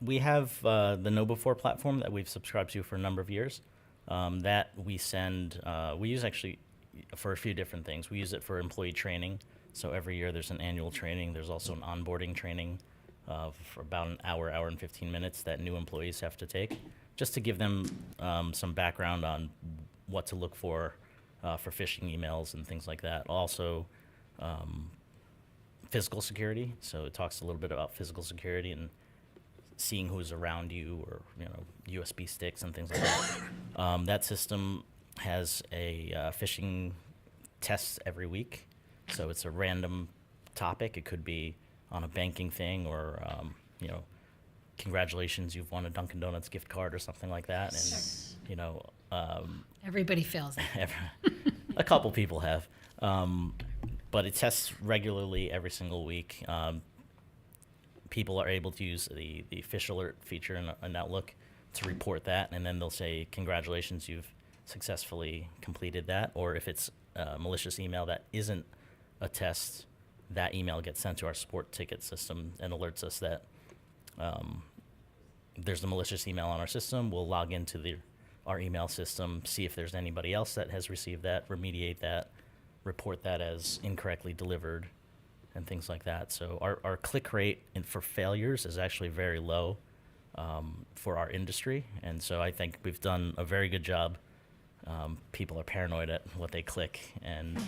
We have the KnowBe4 platform that we've subscribed to for a number of years. That we send, we use actually for a few different things. We use it for employee training. So every year there's an annual training. There's also an onboarding training for about an hour and 15 minutes that new employees have to take, just to give them some background on what to look for phishing emails and things like that. Also, physical security. So it talks a little bit about physical security and seeing who's around you, or USB sticks and things like that. That system has a phishing test every week. So it's a random topic. It could be on a banking thing, or congratulations, you've won a Dunkin' Donuts gift card or something like that. And Everybody fails it. a couple people have. But it tests regularly every single week. People are able to use the Phish Alert feature in Outlook to report that, and then they'll say, congratulations, you've successfully completed that. Or if it's a malicious email that isn't a test, that email gets sent to our support ticket system and alerts us that there's a malicious email on our system. We'll log into our email system, see if there's anybody else that has received that, remediate that, report that as incorrectly delivered, and things like that. So our click rate for failures is actually very low for our industry, and so I think we've done a very good job. People are paranoid at what they click, and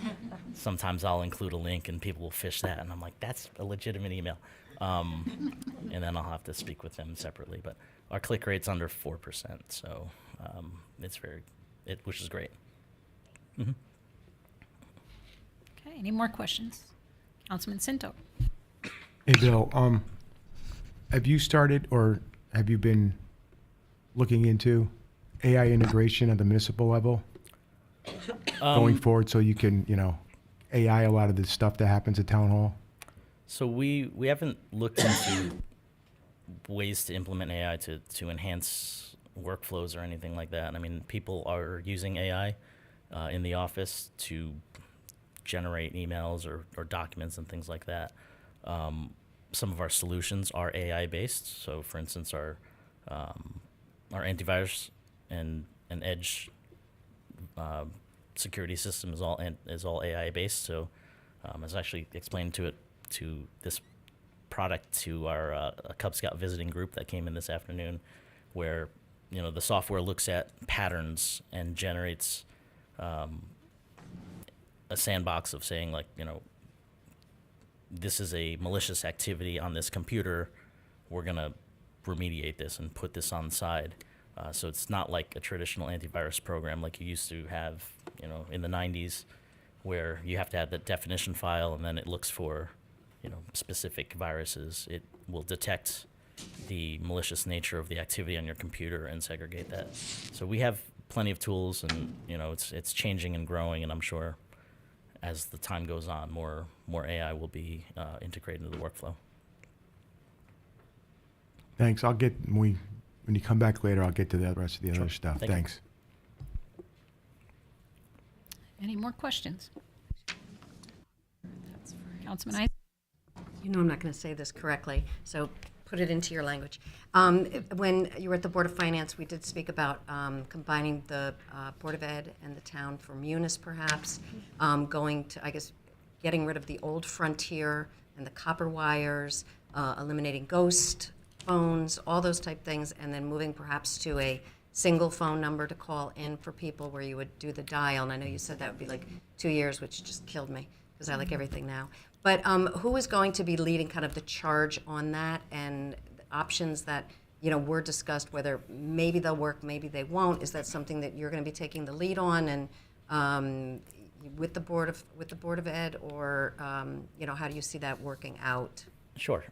sometimes I'll include a link and people will phish that, and I'm like, that's a legitimate email. And then I'll have to speak with them separately. But our click rate's under 4%, so it's which is great. Mm-hmm. Okay, any more questions? Councilman Sinto. Hey, Bill, have you started or have you been looking into AI integration at the municipal level going forward, so you can, AI a lot of the stuff that happens at town hall? So we haven't looked into ways to implement AI to enhance workflows or anything like that. I mean, people are using AI in the office to generate emails or documents and things like that. Some of our solutions are AI based. So for instance, our antivirus and Edge security system is all AI based. So I was actually explaining to this product to our a Cub Scout visiting group that came in this afternoon, where the software looks at patterns and generates a sandbox of saying, like, this is a malicious activity on this computer. We're gonna remediate this and put this on the side. So it's not like a traditional antivirus program like you used to have, in the 90s, where you have to have the definition file and then it looks for, specific viruses. It will detect the malicious nature of the activity on your computer and segregate that. So we have plenty of tools, and it's changing and growing, and I'm sure as the time goes on, more AI will be integrated into the workflow. Thanks. When you come back later, I'll get to the rest of the other stuff. Thank you. Thanks. Any more questions? Councilman Isaac? I'm not going to say this correctly, so put it into your language. When you were at the Board of Finance, we did speak about combining the Board of Ed and the town for Munis, perhaps, going to, getting rid of the old Frontier and the copper wires, eliminating ghost phones, all those type things, and then moving perhaps to a single phone number to call in for people where you would do the dial. And I know you said that would be like 2 years, which just killed me because I like everything now. But who is going to be leading kind of the charge on that, and the options that were discussed, whether maybe they'll work, maybe they won't? Is that something that you're going to be taking the lead on, and with the board of Ed, or how do you see that working out? Sure.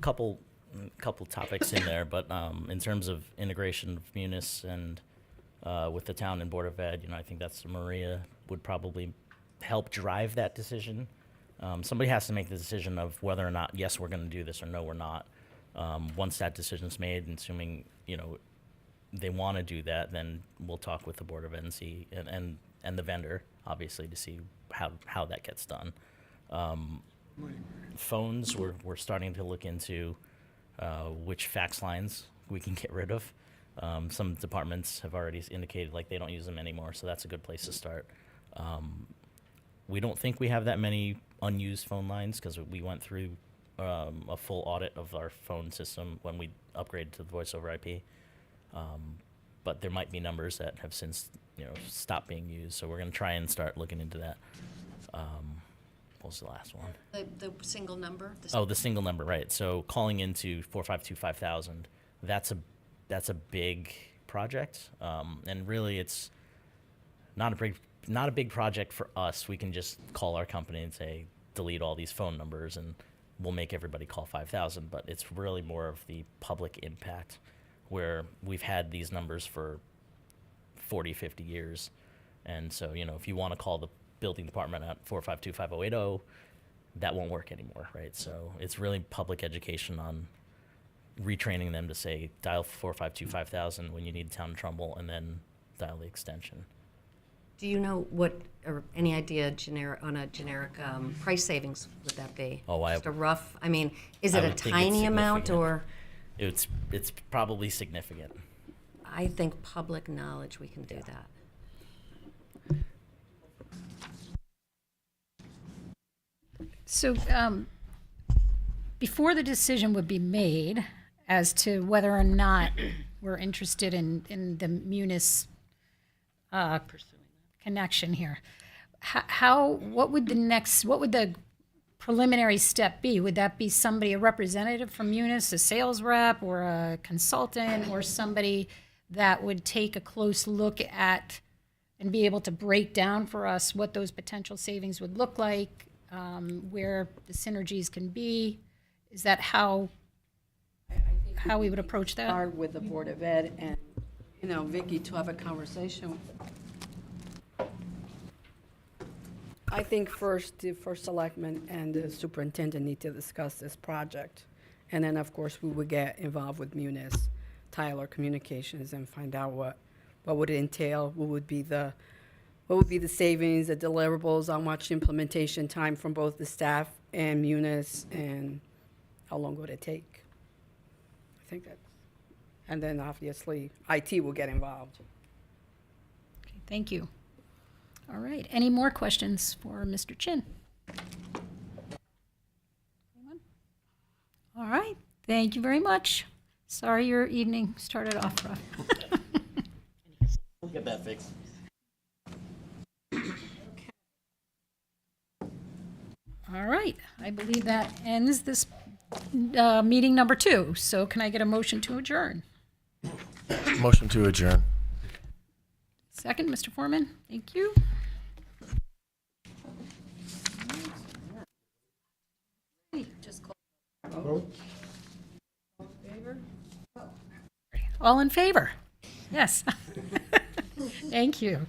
Couple topics in there, but in terms of integration of Munis and with the town and Board of Ed, I think that's Maria would probably help drive that decision. Somebody has to make the decision of whether or not, yes, we're going to do this, or no, we're not. Once that decision's made, and assuming they want to do that, then we'll talk with the Board of Ed and see, and the vendor, obviously, to see how that gets done. Phones, we're starting to look into which fax lines we can get rid of. Some departments have already indicated like they don't use them anymore, so that's a good place to start. We don't think we have that many unused phone lines because we went through a full audit of our phone system when we upgraded to the voice over IP. But there might be numbers that have since stopped being used, so we're going to try and start looking into that. What was the last one? The single number? The single number, right. So calling into 452-5000, that's a big project. And really it's not a big project for us. We can just call our company and say, delete all these phone numbers, and we'll make everybody call 5000. But it's really more of the public impact, where we've had these numbers for 40, 50 years. And so, if you want to call the building department at 452-5080, that won't work anymore, right? So it's really public education on retraining them to say, dial 452-5000 when you need town of Trumbull, and then dial the extension. Do you know what, or any idea on a generic price savings would that be? Just a rough, is it a tiny amount, or? It's probably significant. I think public knowledge, we can do that. So before the decision would be made as to whether or not we're interested in the Munis connection here, what would the preliminary step be? Would that be somebody, a representative from Munis, a sales rep, or a consultant, or somebody that would take a close look at and be able to break down for us what those potential savings would look like? Where the synergies can be? Is that how we would approach that? Start with the Board of Ed and, Vicki, to have a conversation. I think first, the first selectman and the superintendent need to discuss this project. And then, of course, we would get involved with Munis, Tyler Communications, and find out what would it entail, what would be the savings, the deliverables, how much implementation time from both the staff and Munis, and how long would it take? I think that, and then obviously IT will get involved. Thank you. All right, any more questions for Mr. Chin? Anyone? All right, thank you very much. Sorry your evening started off rough. We'll get that fixed. All right, I believe that ends this meeting number 2. So can I get a motion to adjourn? Motion to adjourn. Second, Mr. Foreman, thank you. All in favor? Yes. Thank you.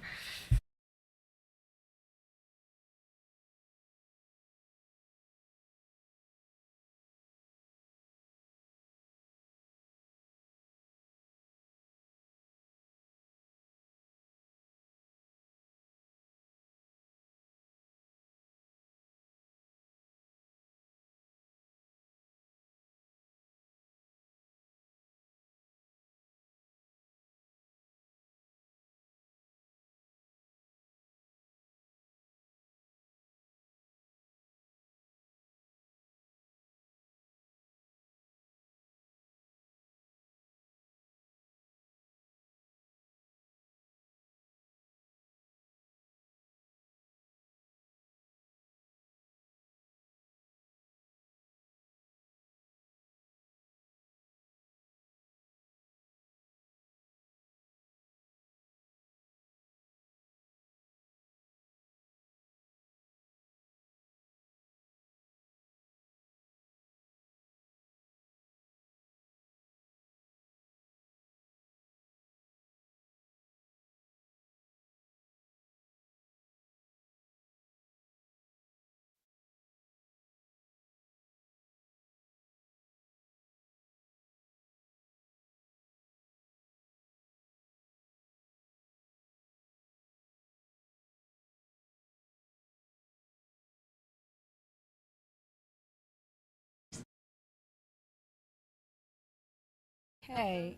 Okay.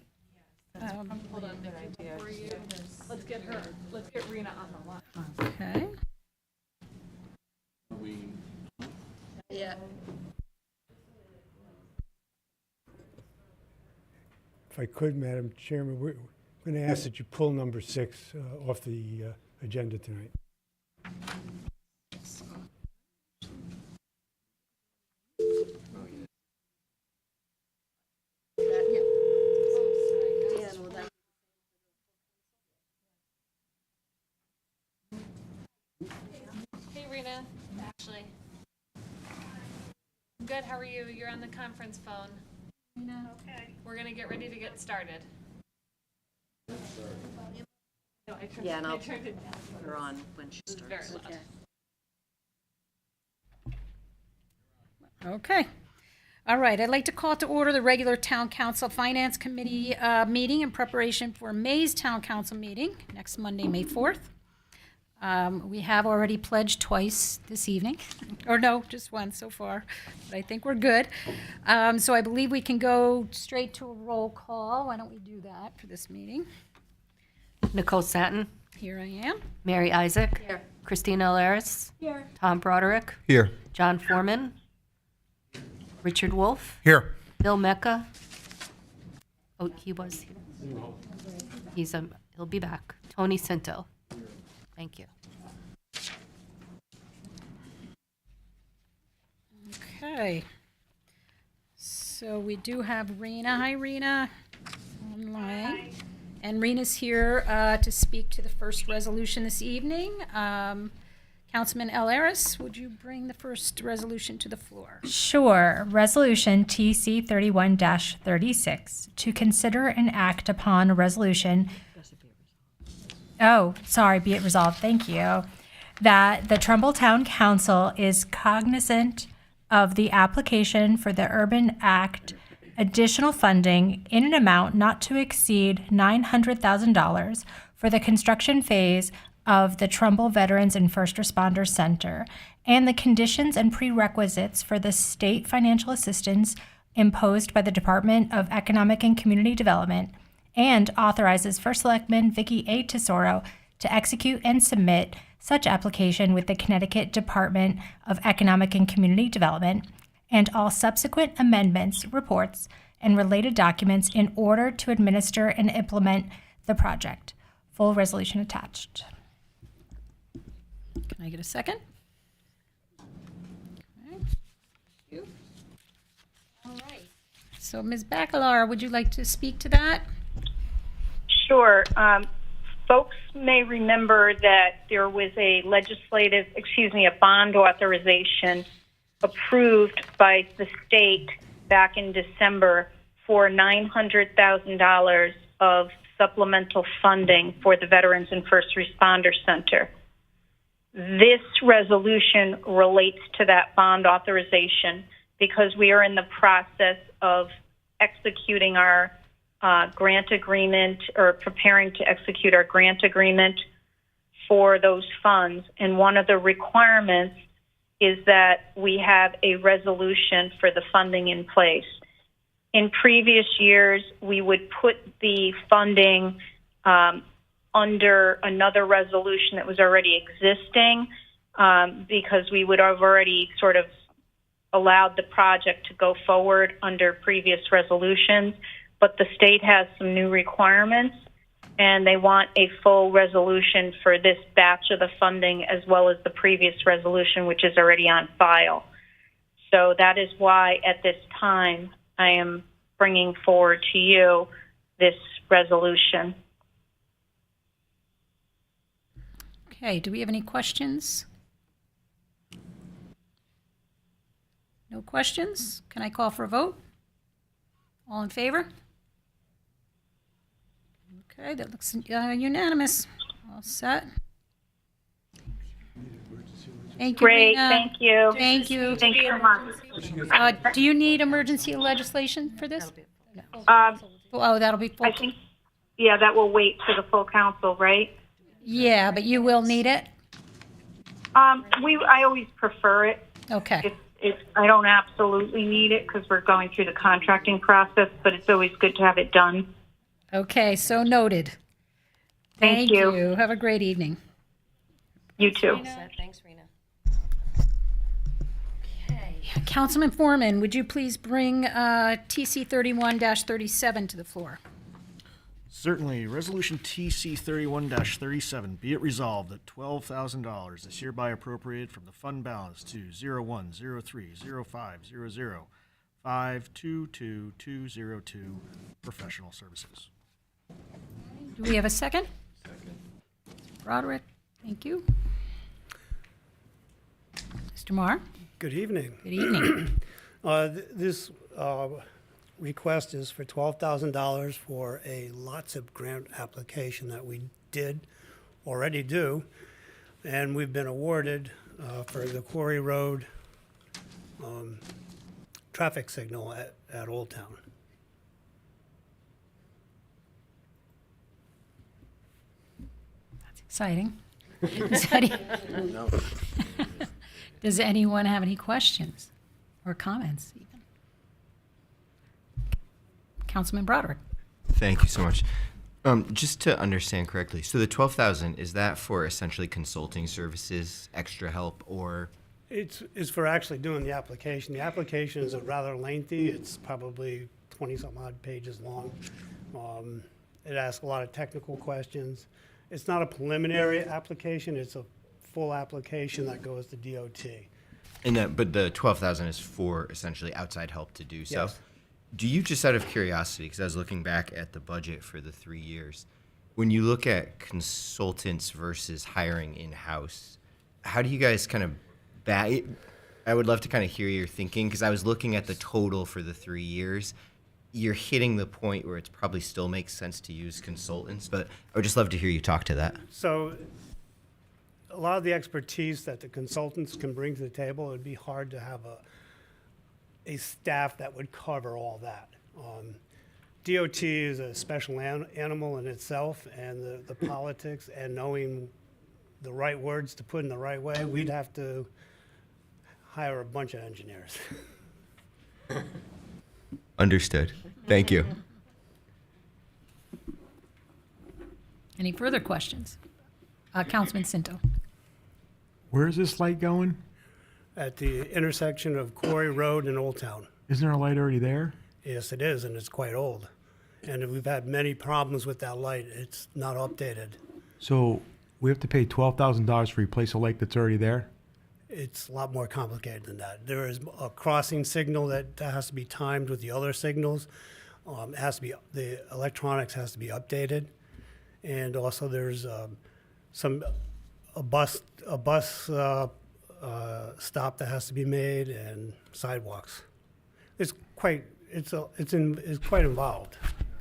Hold on, before you, let's get Rena on the line. Okay. Yeah. If I could, Madam Chairman, we're going to ask that you pull number 6 off the agenda tonight. Hey, Rena. Ashley. Good, how are you? You're on the conference phone. Okay. We're gonna get ready to get started. No, I turned, Yeah, and I'll I turned it down. put her on when she It's very starts. loud. Okay. All right, I'd like to call to order the regular Town Council Finance Committee meeting in preparation for May's Town Council meeting next Monday, May 4th. We have already pledged twice this evening, or no, just once so far, but I think we're good. So I believe we can go straight to a roll call. Why don't we do that for this meeting? Nicole Satin. Here I am. Mary Isaac. Here. Christina Alaris. Here. Tom Broderick. Here. John Foreman. Richard Wolf. Here. Bill Mecca. Oh, he was here. He'll be back. Tony Cinto. Thank you. Okay. So we do have Rena. Hi, Rena. Online. And Rena's here to speak to the first resolution this evening. Councilman Alaris, would you bring the first resolution to the floor? Sure. Resolution TC 31-36 to consider and act upon a resolution. Oh, sorry, be it resolved. Thank you. That the Trumbull Town Council is cognizant of the application for the Urban Act additional funding in an amount not to exceed $900,000 for the construction phase of the Trumbull Veterans and First Responders Center, and the conditions and prerequisites for the state financial assistance imposed by the Department of Economic and Community Development, and authorizes First Selectman Vicky A. Tesoro to execute and submit such application with the Connecticut Department of Economic and Community Development and all subsequent amendments, reports, and related documents in order to administer and implement the project. Full resolution attached. Can I get a second? Okay. You. All right. So Ms. Bacalard, would you like to speak to that? Sure. Folks may remember that there was a bond authorization approved by the state back in December for $900,000 of supplemental funding for the Veterans and First Responder Center. This resolution relates to that bond authorization because we are in the process of executing our grant agreement or preparing to execute our grant agreement for those funds. And one of the requirements is that we have a resolution for the funding in place. In previous years, we would put the funding under another resolution that was already existing because we would have already sort of allowed the project to go forward under previous resolutions. But the state has some new requirements, and they want a full resolution for this batch of the funding as well as the previous resolution, which is already on file. So that is why at this time I am bringing forward to you this resolution. Okay, do we have any questions? No questions? Can I call for a vote? All in favor? Okay, that looks unanimous. All set. Thank you, Great, Rena. thank you. Thank you. Thanks so much. Do you need emergency legislation for this? Oh, that'll be full. I think, yeah, that will wait for the full council, right? Yeah, but you will need it? I always prefer it. Okay. I don't absolutely need it because we're going through the contracting process, but it's always good to have it done. Okay, so noted. Thank you. Have a great evening. You too. Thanks, Rena. Councilman Foreman, would you please bring TC 31-37 to the floor? Certainly. Resolution TC 31-37. Be it resolved that $12,000 is hereby appropriated from the fund balance to 01030500522202 professional services. Do we have a second? Second. Broderick, thank you. Mr. Marr? Good evening. Good evening. This request is for $12,000 for a LOTSIP grant application that we already do, and we've been awarded for the Quarry Road traffic signal at Old Town. Exciting. Does anyone have any questions or comments even? Councilman Broderick. Thank you so much. Just to understand correctly, so the 12,000, is that for essentially consulting services, extra help, or? It's for actually doing the application. The application is rather lengthy. It's probably 20-some odd pages long. It asks a lot of technical questions. It's not a preliminary application. It's a full application that goes to DOT. But the 12,000 is for essentially outside help to do so? Yes. Do you, just out of curiosity, because I was looking back at the budget for the 3 years, when you look at consultants versus hiring in-house, how do you guys kind of I would love to kind of hear your thinking, because I was looking at the total for the 3 years. You're hitting the point where it probably still makes sense to use consultants, but I would just love to hear you talk to that. So a lot of the expertise that the consultants can bring to the table, it would be hard to have a staff that would cover all that. DOT is a special animal in itself, and the politics and knowing the right words to put in the right way, we'd have to hire a bunch of engineers. Understood. Thank you. Any further questions? Councilman Cinto. Where is this light going? At the intersection of Quarry Road and Old Town. Isn't there a light already there? Yes, it is, and it's quite old. And we've had many problems with that light. It's not updated. So we have to pay $12,000 to replace a light that's already there? It's a lot more complicated than that. There is a crossing signal that has to be timed with the other signals. It has to be, the electronics has to be updated. And also there's a bus stop that has to be made and sidewalks. It's quite involved.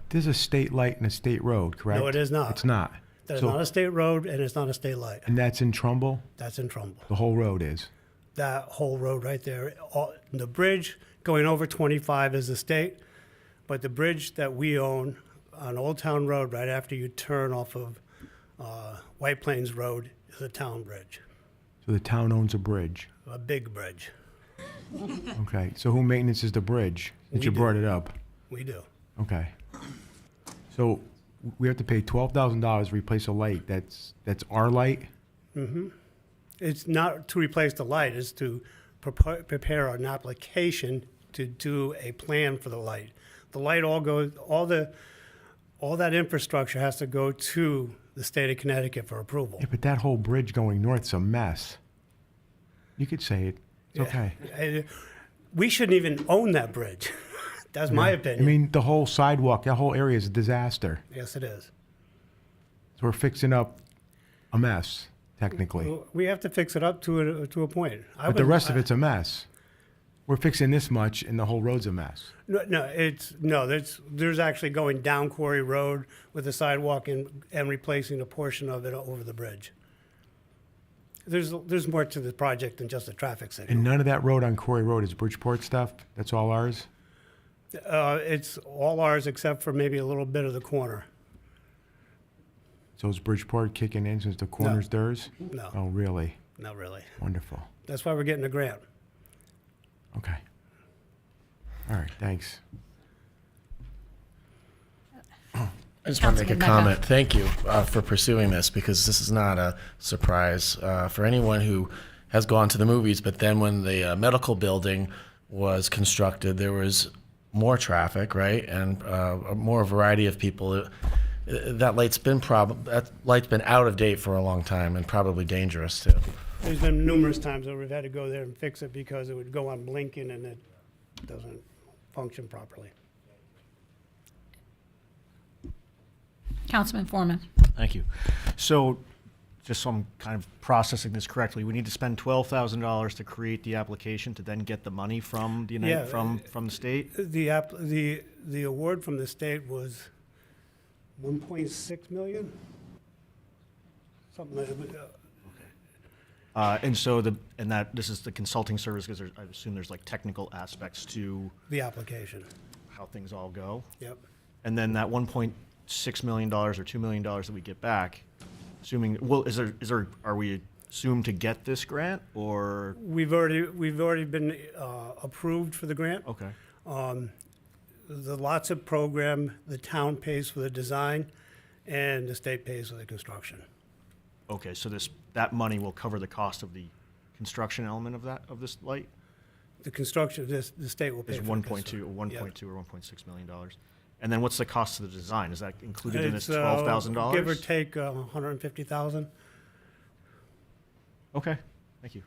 There's a state light and a state road, correct? No, it is not. It's not. That's So- not a state road and it's not a state light. And that's in Trumbull? That's in Trumbull. The whole road is? That whole road right there. The bridge going over 25 is the state, but the bridge that we own on Old Town Road, right after you turn off of White Plains Road, is a town bridge, So the town owns a bridge? a big bridge. Okay, so who maintenances the bridge? Since We you do. brought it up. We do. Okay. So we have to pay $12,000 to replace a light. That's our light? hmm It's not to replace the light, it's to prepare an application to do a plan for the light. The light all that infrastructure has to go to the state of Connecticut for approval. Yeah, but that whole bridge going north's a mess. You could say it. It's Yeah. okay. We shouldn't even own that bridge. That's my Yeah. opinion. I mean, the whole sidewalk, that whole area is a disaster. Yes, it is. So we're fixing up a mess, technically. We have to fix it up to a point. But the rest of it's a mess. We're fixing this much and the whole road's a mess. There's actually going down Quarry Road with the sidewalk and replacing a portion of it over the bridge. There's more to the project than just a traffic signal. And none of that road on Quarry Road is Bridgeport stuff? That's all ours? It's all ours except for maybe a little bit of the corner. So is Bridgeport kicking in since the corner's theirs? No. Oh, really? Not really. Wonderful. That's why we're getting a grant. Okay. All right, thanks. I just want to make a Councilman Mecca. comment. Thank you for pursuing this, because this is not a surprise for anyone who has gone to the movies. But then when the medical building was constructed, there was more traffic, right, and a more variety of people. That light's been out of date for a long time and probably dangerous too. There's been numerous times where we've had to go there and fix it because it would go on blinking and it doesn't function properly. Councilman Foreman. Thank you. So, just so I'm kind of processing this correctly, we need to spend $12,000 to create the application to then get the money from the Yeah. from the state. The award from the state was 1.6 million. Something like that. And so this is the consulting service, because I assume there's like technical aspects to The application. how things all go. Yep. And then that $1.6 million or $2 million that we get back, assuming, well, are we assumed to get this grant, or? We've already been approved for the grant. Okay. The LOTSIP program, the town pays for the design, and the state pays for the construction. Okay, so that money will cover the cost of the construction element of this light? The construction, the state will pay Is for 1.2 or 1.6 million dollars. And then what's the cost of the design? Is that included in this It's, $12,000? Give or take 150,000. Okay, thank you.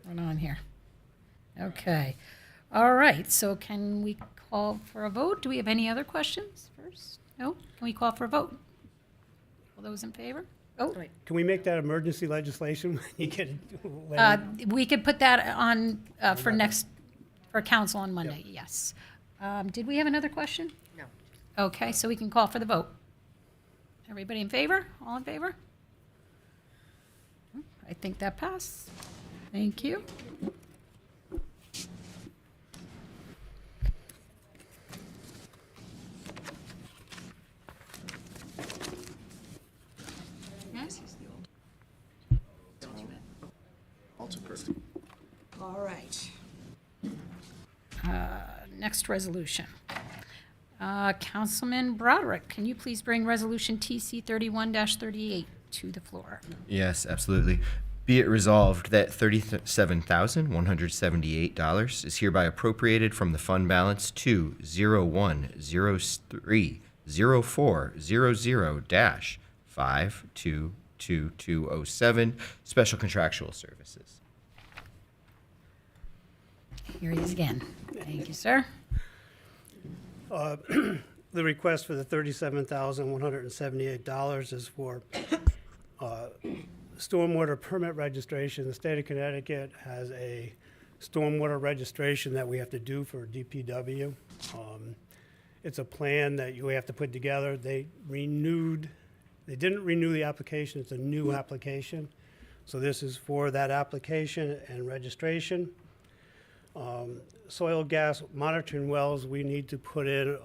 Going on here. Okay. All right, so can we call for a vote? Do we have any other questions first? No? Can we call for a vote? All those in favor? Oh, Can we make that emergency legislation when you get we could put that on for council on Monday, yes. Did we have another question? No. Okay, so we can call for the vote. Everybody in favor? All in favor? I think that passed. Thank you. All right. next resolution. Councilman Broderick, can you please bring Resolution TC 31-38 to the floor? Yes, absolutely. Be it resolved that $37,178 is hereby appropriated from the fund balance to 01030400-522207 Special Contractual Services. Here he is again. Thank you, sir. The request for the $37,178 is for stormwater permit registration. The state of Connecticut has a stormwater registration that we have to do for DPW. It's a plan that you have to put together. They didn't renew the application. It's a new application. So this is for that application and registration. Soil gas monitoring wells we need to put in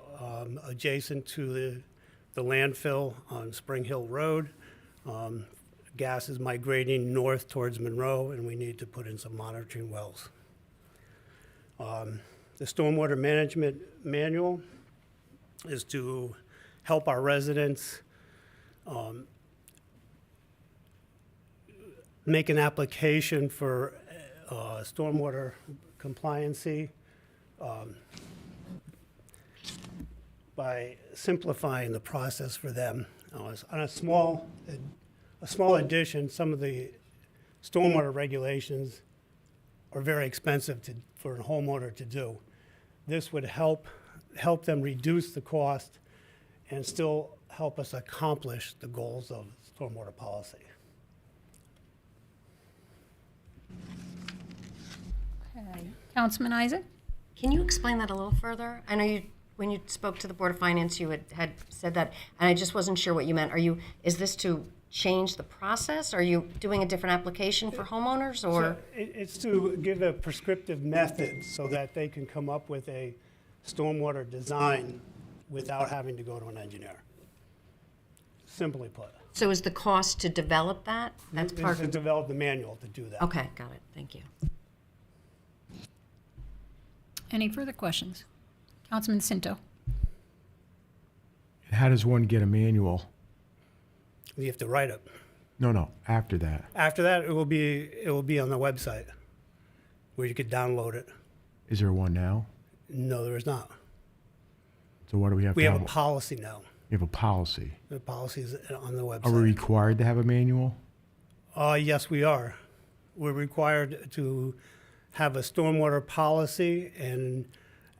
adjacent to the landfill on Spring Hill Road. Gas is migrating north towards Monroe, and we need to put in some monitoring wells. The stormwater management manual is to help our residents make an application for stormwater compliancy by simplifying the process for them. On a small addition, some of the stormwater regulations are very expensive for a homeowner to do. This would help them reduce the cost and still help us accomplish the goals of stormwater policy. Okay. Councilman Isaac? Can you explain that a little further? I know when you spoke to the Board of Finance, you had said that, and I just wasn't sure what you meant. Is this to change the process? Are you doing a different application for homeowners, or? So it's to give a prescriptive method so that they can come up with a stormwater design without having to go to an engineer. Simply put. So is the cost to develop that? That's part To of. develop the manual to do that. Okay, got it. Thank you. Any further questions? Councilman Cinto? How does one get a manual? You have to write it. No, after that. After that, it will be on the website where you could download it. Is there one now? No, there is not. So what do we have? We have a now? policy now. We have a policy. The policy is on the website. Are we required to have a manual? Yes, we are. We're required to have a stormwater policy, and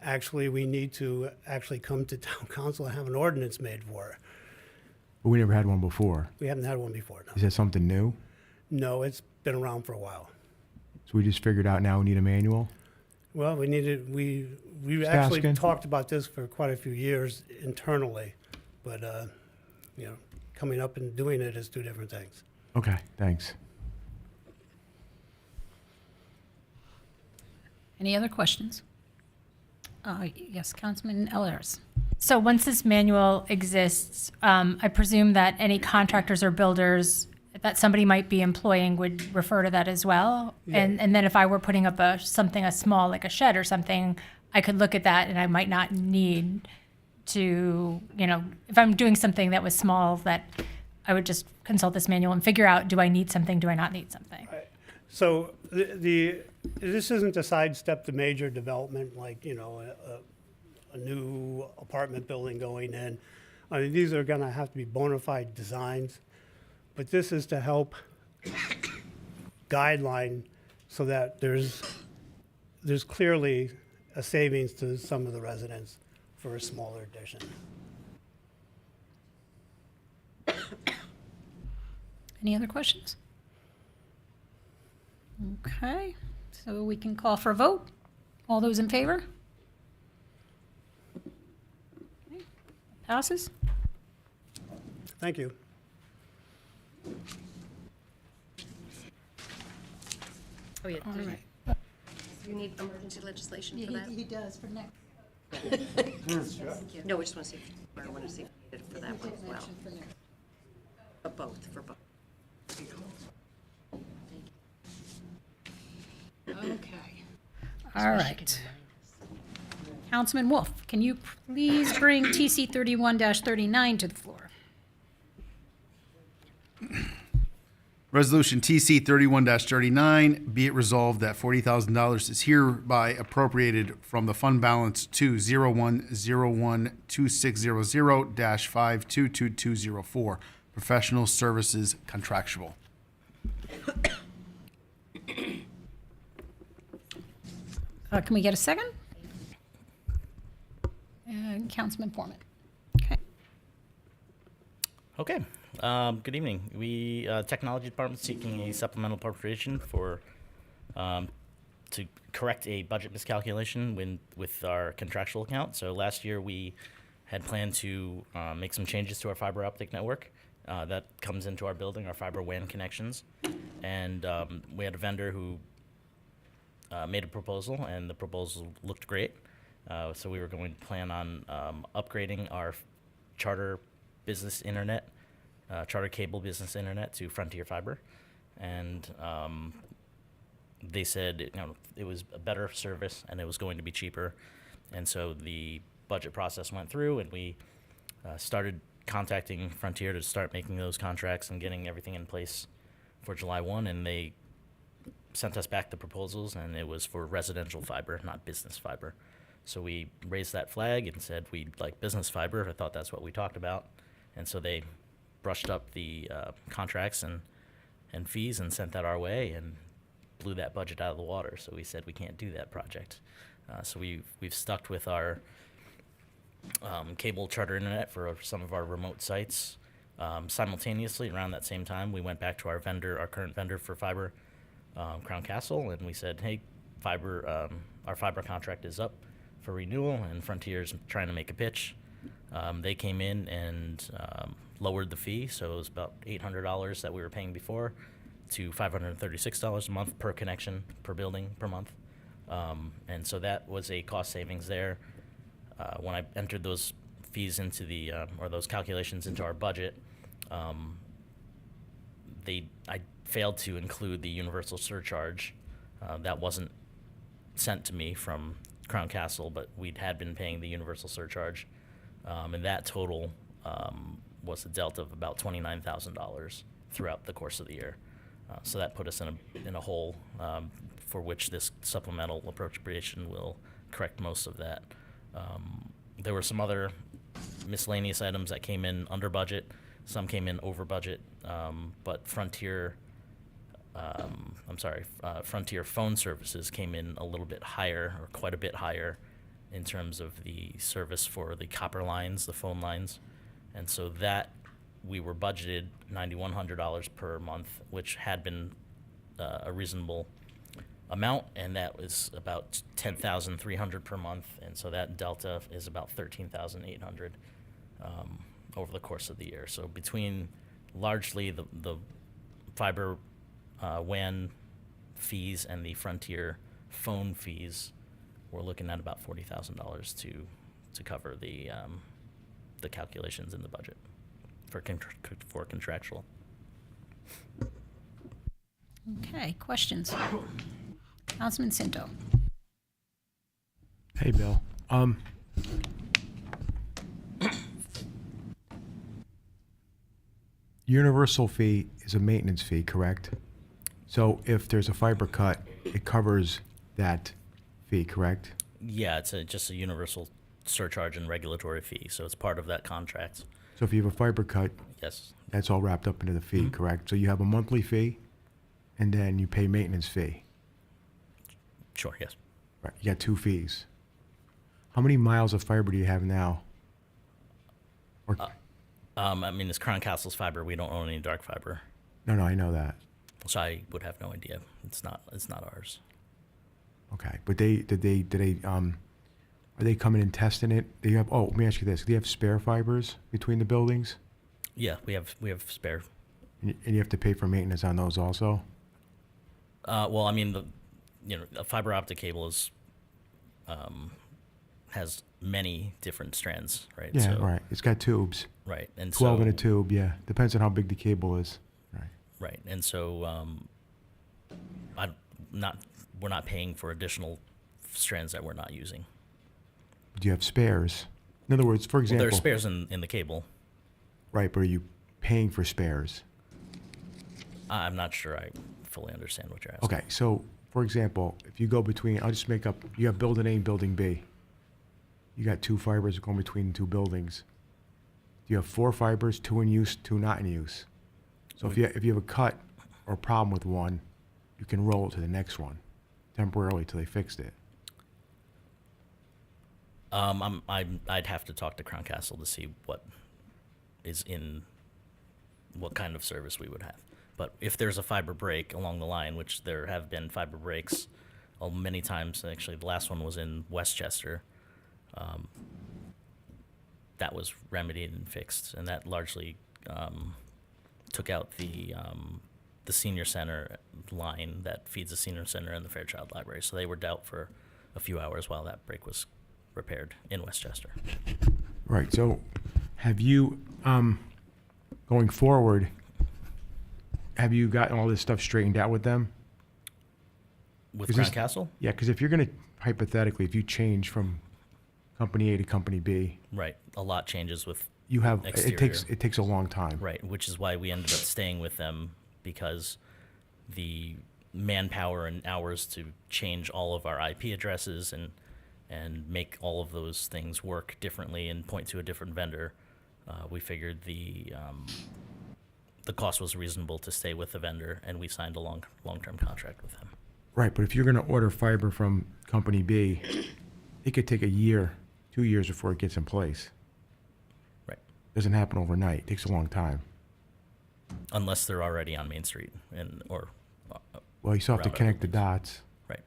actually, we need to actually come to town council and have an ordinance made for it. But we never had one before. We haven't had one before, no. Is that something new? No, it's been around for a while. So we just figured out now we need a manual? Well, we Just actually asking. talked about this for quite a few years internally, but, coming up and doing it is two different things. Okay, thanks. Any other questions? Yes, Councilman Ellers. So once this manual exists, I presume that any contractors or builders that somebody might be employing would refer to that as well? Yeah. And then if I were putting up a small, like a shed or something, I could look at that and I might not need to, if I'm doing something that was small, that I would just consult this manual and figure out, do I need something, do I not need something? So this isn't to sidestep the major development, like, a new apartment building going in. I mean, these are gonna have to be bona fide designs, but this is to help guideline so that there's clearly a savings to some of the residents for a smaller addition. Any other questions? Okay, so we can call for a vote. All those in favor? Okay, passes. Thank you. Oh, yeah. All right. You need emergency legislation for that? He does for next. No, we just want to see, I want to see if we did it for that one as well. But both, for both. Okay. All right. Councilman Wolf, can you please bring TC 31-39 to the floor? Resolution TC 31-39, be it resolved that $40,000 is hereby appropriated from the fund balance to 01012600-522204, professional services contractual. Can we get a second? Councilman Foreman. Okay. Okay. Good evening. We technology department seeking a supplemental appropriation for to correct a budget miscalculation with our contractual account. So last year we had planned to make some changes to our fiber optic network that comes into our building, our fiber WAN connections, and we had a vendor who made a proposal, and the proposal looked great. So we were going to plan on upgrading our charter business internet, charter cable business internet to Frontier Fiber, and they said it was a better service and it was going to be cheaper, and so the budget process went through, and we started contacting Frontier to start making those contracts and getting everything in place for July 1, and they sent us back the proposals, and it was for residential fiber, not business fiber. So we raised that flag and said we'd like business fiber. I thought that's what we talked about. And so they brushed up the contracts and fees and sent that our way and blew that budget out of the water. So we said we can't do that project. So we've stuck with our cable charter internet for some of our remote sites. Simultaneously, around that same time, we went back to our current vendor for fiber, Crown Castle, and we said, hey, our fiber contract is up for renewal, and Frontier's trying to make a pitch. They came in and lowered the fee, so it was about $800 that we were paying before to $536 a month per connection, per building, per month. And so that was a cost savings there. When I entered those fees into or those calculations into our budget, I failed to include the universal surcharge. That wasn't sent to me from Crown Castle, but had been paying the universal surcharge, and that total was a delta of about $29,000 throughout the course of the year. So that put us in a hole for which this supplemental appropriation will correct most of that. There were some other miscellaneous items that came in under budget. Some came in over budget, but Frontier Phone Services came in a little bit higher, or quite a bit higher, in terms of the service for the copper lines, the phone lines. And so that we were budgeted $9,100 per month, which had been a reasonable amount, and that was about $10,300 per month. And so that delta is about $13,800 over the course of the year. So between largely the fiber WAN fees and the Frontier phone fees, we're looking at about $40,000 to cover the calculations in the budget for contractual. Okay, questions? Councilman Cinto. Hey, Bill. Universal fee is a maintenance fee, correct? So if there's a fiber cut, it covers that fee, correct? Yeah, it's just a universal surcharge and regulatory fee, so it's part of that contract. So if you have a fiber cut, Yes. that's all wrapped up into the fee, correct? So you have a monthly fee, and then you pay maintenance fee. Sure, yes. Right, you got two fees. How many miles of fiber do you have now? Or, I mean, it's Crown Castle's fiber. We don't own any dark fiber, no, I know that. so I would have no idea. It's not ours. Okay, but are they coming and testing it? Let me ask you this. Do you have spare fibers between the buildings? Yeah, we have spare. And you have to pay for maintenance on those also? Well, I mean, a fiber optic cable has many different strands, right? Yeah, right. It's got tubes. Right, and 12 in a so- tube, yeah. Depends on how big the cable is. Right. Right, and so we're not paying for additional strands that we're not using. Do you have spares? In other words, for Well, example. there are spares in the cable. Right, but are you paying for spares? I'm not sure I fully understand what you're asking. Okay, so for example, if you go between, I'll just make up, you have building A and building B. You got 2 fibers going between 2 buildings. You have 4 fibers, 2 in use, 2 not in use. So if you have a cut or problem with one, you can roll it to the next one temporarily till they fixed it. I'd have to talk to Crown Castle to see what kind of service we would have. But if there's a fiber break along the line, which there have been fiber breaks many times, actually the last one was in Westchester, that was remedied and fixed, and that largely took out the senior center line that feeds the senior center and the Fairchild Library. So they were out for a few hours while that break was repaired in Westchester. Right, so have you, going forward, have you gotten all this stuff straightened out with them? With 'Cause Crown this- Castle? Yeah, because if you're going to, hypothetically, if you change from company A to company B, Right. A lot changes with you have, exterior. it takes a long time. Right, which is why we ended up staying with them, because the manpower and hours to change all of our IP addresses and make all of those things work differently and point to a different vendor, we figured the cost was reasonable to stay with the vendor, and we signed a long-term contract with them. Right, but if you're going to order fiber from company B, it could take a year, 2 years before it gets in place. Right. Doesn't happen overnight. It takes a long time. Unless they're already on Main Street Well, you still have to around our connect the buildings. dots. Right.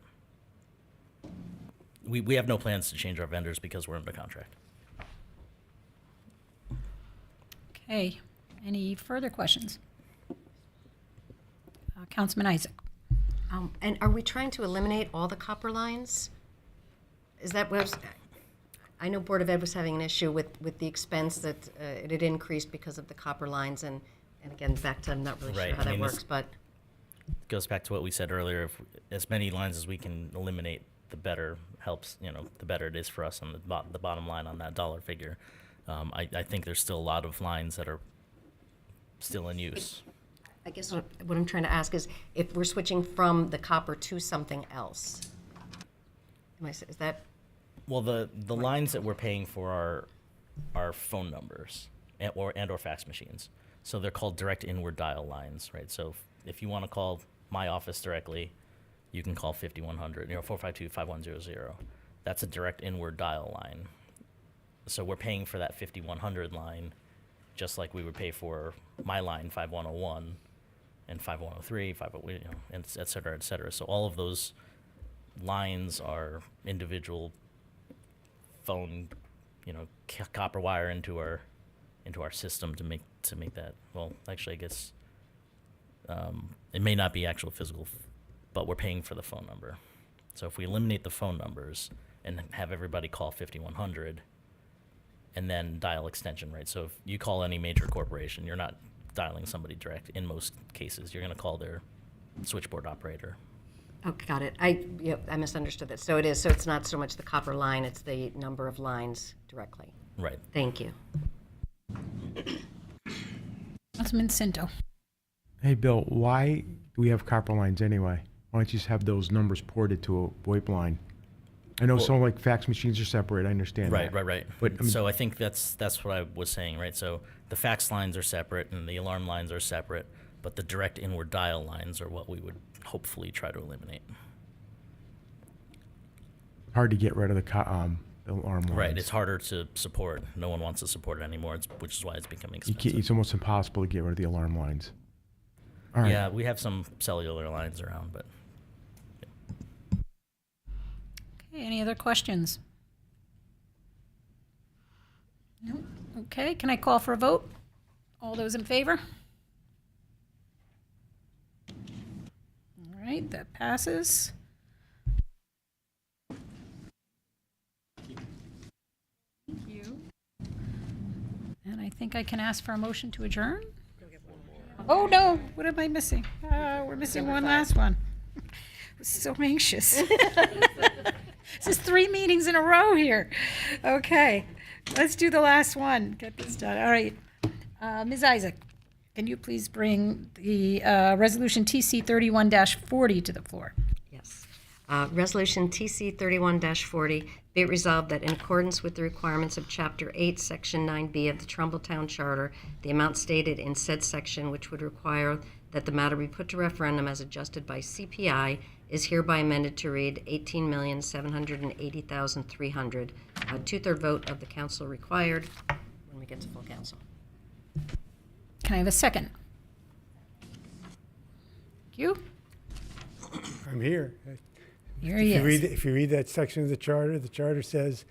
We have no plans to change our vendors because we're under contract. Okay, any further questions? Councilman Isaac. And are we trying to eliminate all the copper lines? Is that what I know Board of Ed was having an issue with the expense that it had increased because of the copper lines, and again, back to I'm not really Right, sure how I that mean, this- works, but Goes back to what we said earlier. If as many lines as we can eliminate, the better helps. The better it is for us on the bottom line on that dollar figure. I think there's still a lot of lines that are still in use. I guess what I'm trying to ask is if we're switching from the copper to something else. Is that? Well, the lines that we're paying for are phone numbers and or fax machines. So they're called direct inward dial lines, right? So if you want to call my office directly, you can call 5100, 452-5100. That's a direct inward dial line. So we're paying for that 5100 line just like we would pay for my line 5101 and 5103, and et cetera, et cetera. So all of those lines are individual phone, copper wire into our system to make that. Well, actually, I guess it may not be actual physical, but we're paying for the phone number. So if we eliminate the phone numbers and have everybody call 5100 and then dial extension, right? So if you call any major corporation, you're not dialing somebody direct. In most cases, you're going to call their switchboard operator. Okay, got it. I misunderstood that. So it is. So it's not so much the copper line; it's the number of lines directly. Right. Thank you. Councilman Cinto. Hey, Bill, why do we have copper lines anyway? Why don't you just have those numbers ported to a VoIP line? I know some like fax machines are separate. I understand that. Right. But I mean, So I think that's what I was saying, right? So the fax lines are separate and the alarm lines are separate, but the direct inward dial lines are what we would hopefully try to eliminate. hard to get rid of the alarm lines. Right. It's harder to support. No one wants to support it anymore, which is why it's becoming expensive. It's almost impossible to get rid of the alarm lines. All right. Yeah, we have some cellular lines around, but Okay, any other questions? No? Okay, can I call for a vote? All those in favor? All right, that passes. Thank you. And I think I can ask for a motion to adjourn? Oh, no, what am I missing? We're missing one last one. I was so anxious. This is 3 meetings in a row here. Okay, let's do the last one. Get this done. All right. Ms. Isaac, can you please bring the resolution TC 31-40 to the floor? Yes. Resolution TC 31-40, be it resolved that in accordance with the requirements of Chapter 8, Section 9B of the Trumbull Town Charter, the amount stated in said section, which would require that the matter be put to referendum as adjusted by CPI, is hereby amended to read 18,780,300. A 2/3 vote of the council required when we get to full council. Can I have a second? Thank you. I'm here. Here he is. If you read that section of the charter says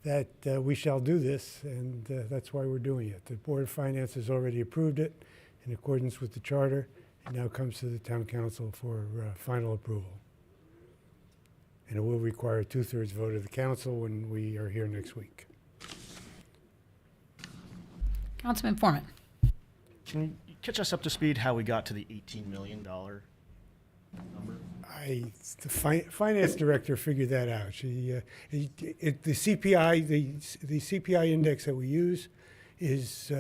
that we shall do this, and that's why we're doing it. The Board of Finance has already approved it in accordance with the charter. It now comes to the town council for final approval. And it will require a 2/3 vote of the council when we are here next week. Councilman Foreman. Can you catch us up to speed how we got to the $18 million number? The finance director figured that out. The CPI, the CPI index that we use is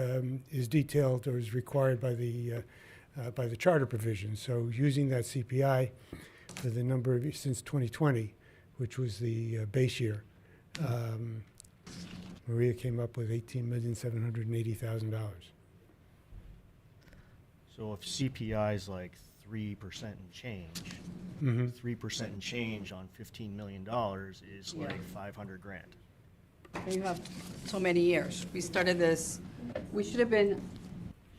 detailed or is required by the charter provisions. So using that CPI for the number of since 2020, which was the base year, Maria came up with $18,780,000. So if CPI is like 3% and change, Mhm. 3% and change on $15 million is like $500,000. You have so many years. We started this, we should have been,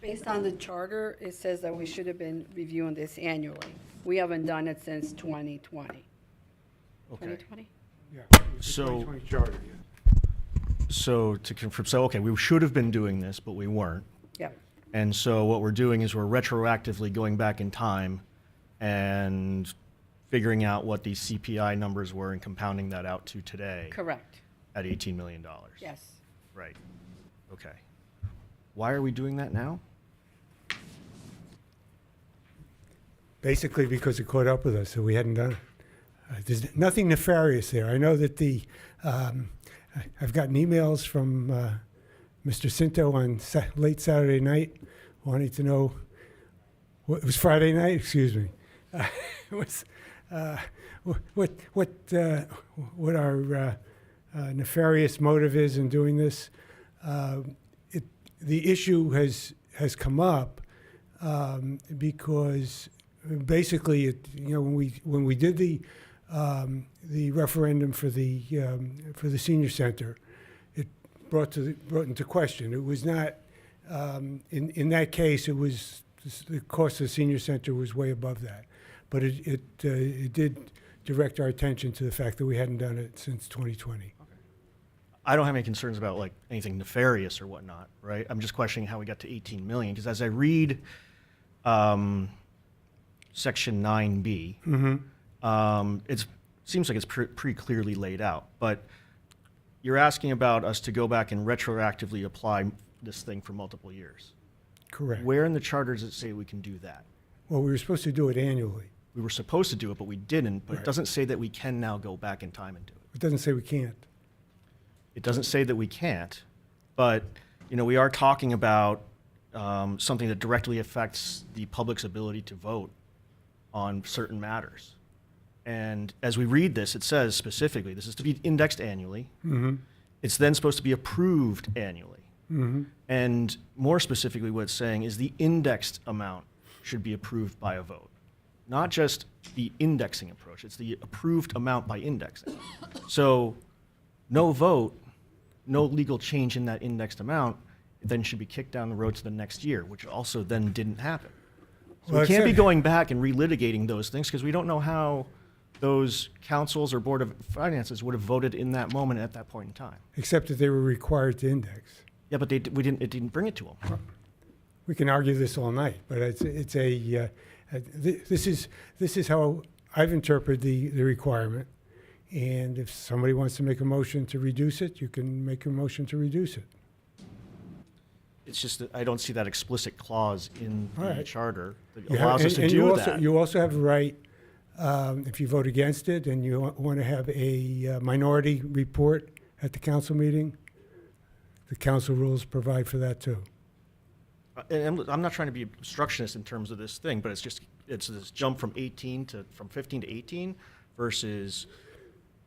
based on the charter, it says that we should have been reviewing this annually. We haven't done it since 2020. Okay. 2020? Yeah. So- 2020 charter, yeah. So to confirm, so okay, we should have been doing this, but we weren't. Yep. And so what we're doing is we're retroactively going back in time and figuring out what these CPI numbers were and compounding that out to today. Correct. At $18 million. Yes. Right. Okay. Why are we doing that now? Basically because it caught up with us, so we hadn't done it. There's nothing nefarious there. I know that I've gotten emails from Mr. Cinto on late Saturday night wanting to know, it was Friday night, excuse me, what our nefarious motive is in doing this. The issue has come up because basically, when we did the referendum for the senior center, it brought into question. It was not in that case. It was the cost of the senior center was way above that, but it did direct our attention to the fact that we hadn't done it since 2020. I don't have any concerns about like anything nefarious or whatnot, right? I'm just questioning how we got to 18 million because as I read Section 9B, it seems like it's pretty clearly laid out. But you're asking about us to go back and retroactively apply this thing for multiple years. Correct. Where in the charter does it say we can do that? Well, we were supposed to do it annually. We were supposed to do it, but we didn't. But Right. it doesn't say that we can now go back in time and do it. It doesn't say we can't. It doesn't say that we can't, but we are talking about something that directly affects the public's ability to vote on certain matters. And as we read this, it says specifically this is to be indexed annually. Mm-hmm. It's then supposed to be approved annually. Mm-hmm. And more specifically, what it's saying is the indexed amount should be approved by a vote, not just the indexing approach. It's the approved amount by indexing. So no vote, no legal change in that indexed amount, it then should be kicked down the road to the next year, which also then didn't happen. So Well, we can't be except- going back and relitigating those things because we don't know how those councils or Board of Finances would have voted in that moment at that point in time. Except that they were required to index. Yeah, but it didn't bring it to them. We can argue this all night, but this is how I've interpreted the requirement. And if somebody wants to make a motion to reduce it, you can make a motion to reduce it. It's just that I don't see that explicit clause in All the right. charter that You have- allows us to and do you that. You also have the right If you vote against it and you want to have a minority report at the council meeting, the council rules provide for that too. And I'm not trying to be obstructionist in terms of this thing, but it's this jump from 15 to 18 versus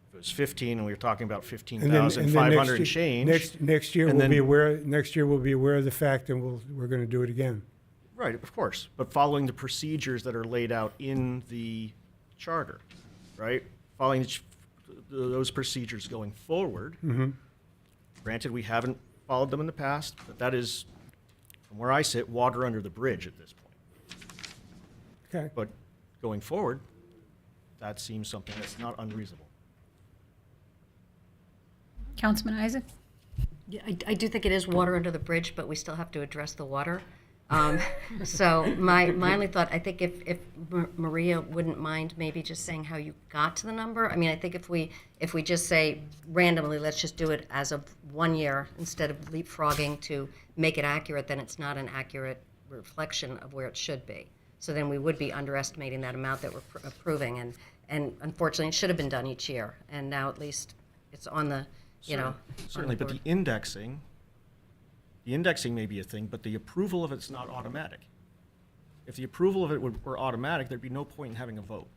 if it was 15 and we were talking about 15,500 and change. Next year and we'll then- be aware. Next year we'll be aware of the fact, and we're going to do it again. Right, of course, but following the procedures that are laid out in the charter, right? Following those procedures going forward. Mm-hmm. Granted, we haven't followed them in the past, but that is, from where I sit, water under the bridge at this point. Okay. But going forward, that seems something that's not unreasonable. Councilman Isaac? Yeah, I do think it is water under the bridge, but we still have to address the water. So my only thought, I think if Maria wouldn't mind maybe just saying how you got to the number. I mean, I think if we just say randomly, let's just do it as of 1 year instead of leapfrogging to make it accurate, then it's not an accurate reflection of where it should be. So then we would be underestimating that amount that we're approving, and unfortunately, it should have been done each year. And now at least it's on the, you know. Certainly, but the indexing may be a thing, but the approval of it's not automatic. If the approval of it were automatic, there'd be no point in having a vote.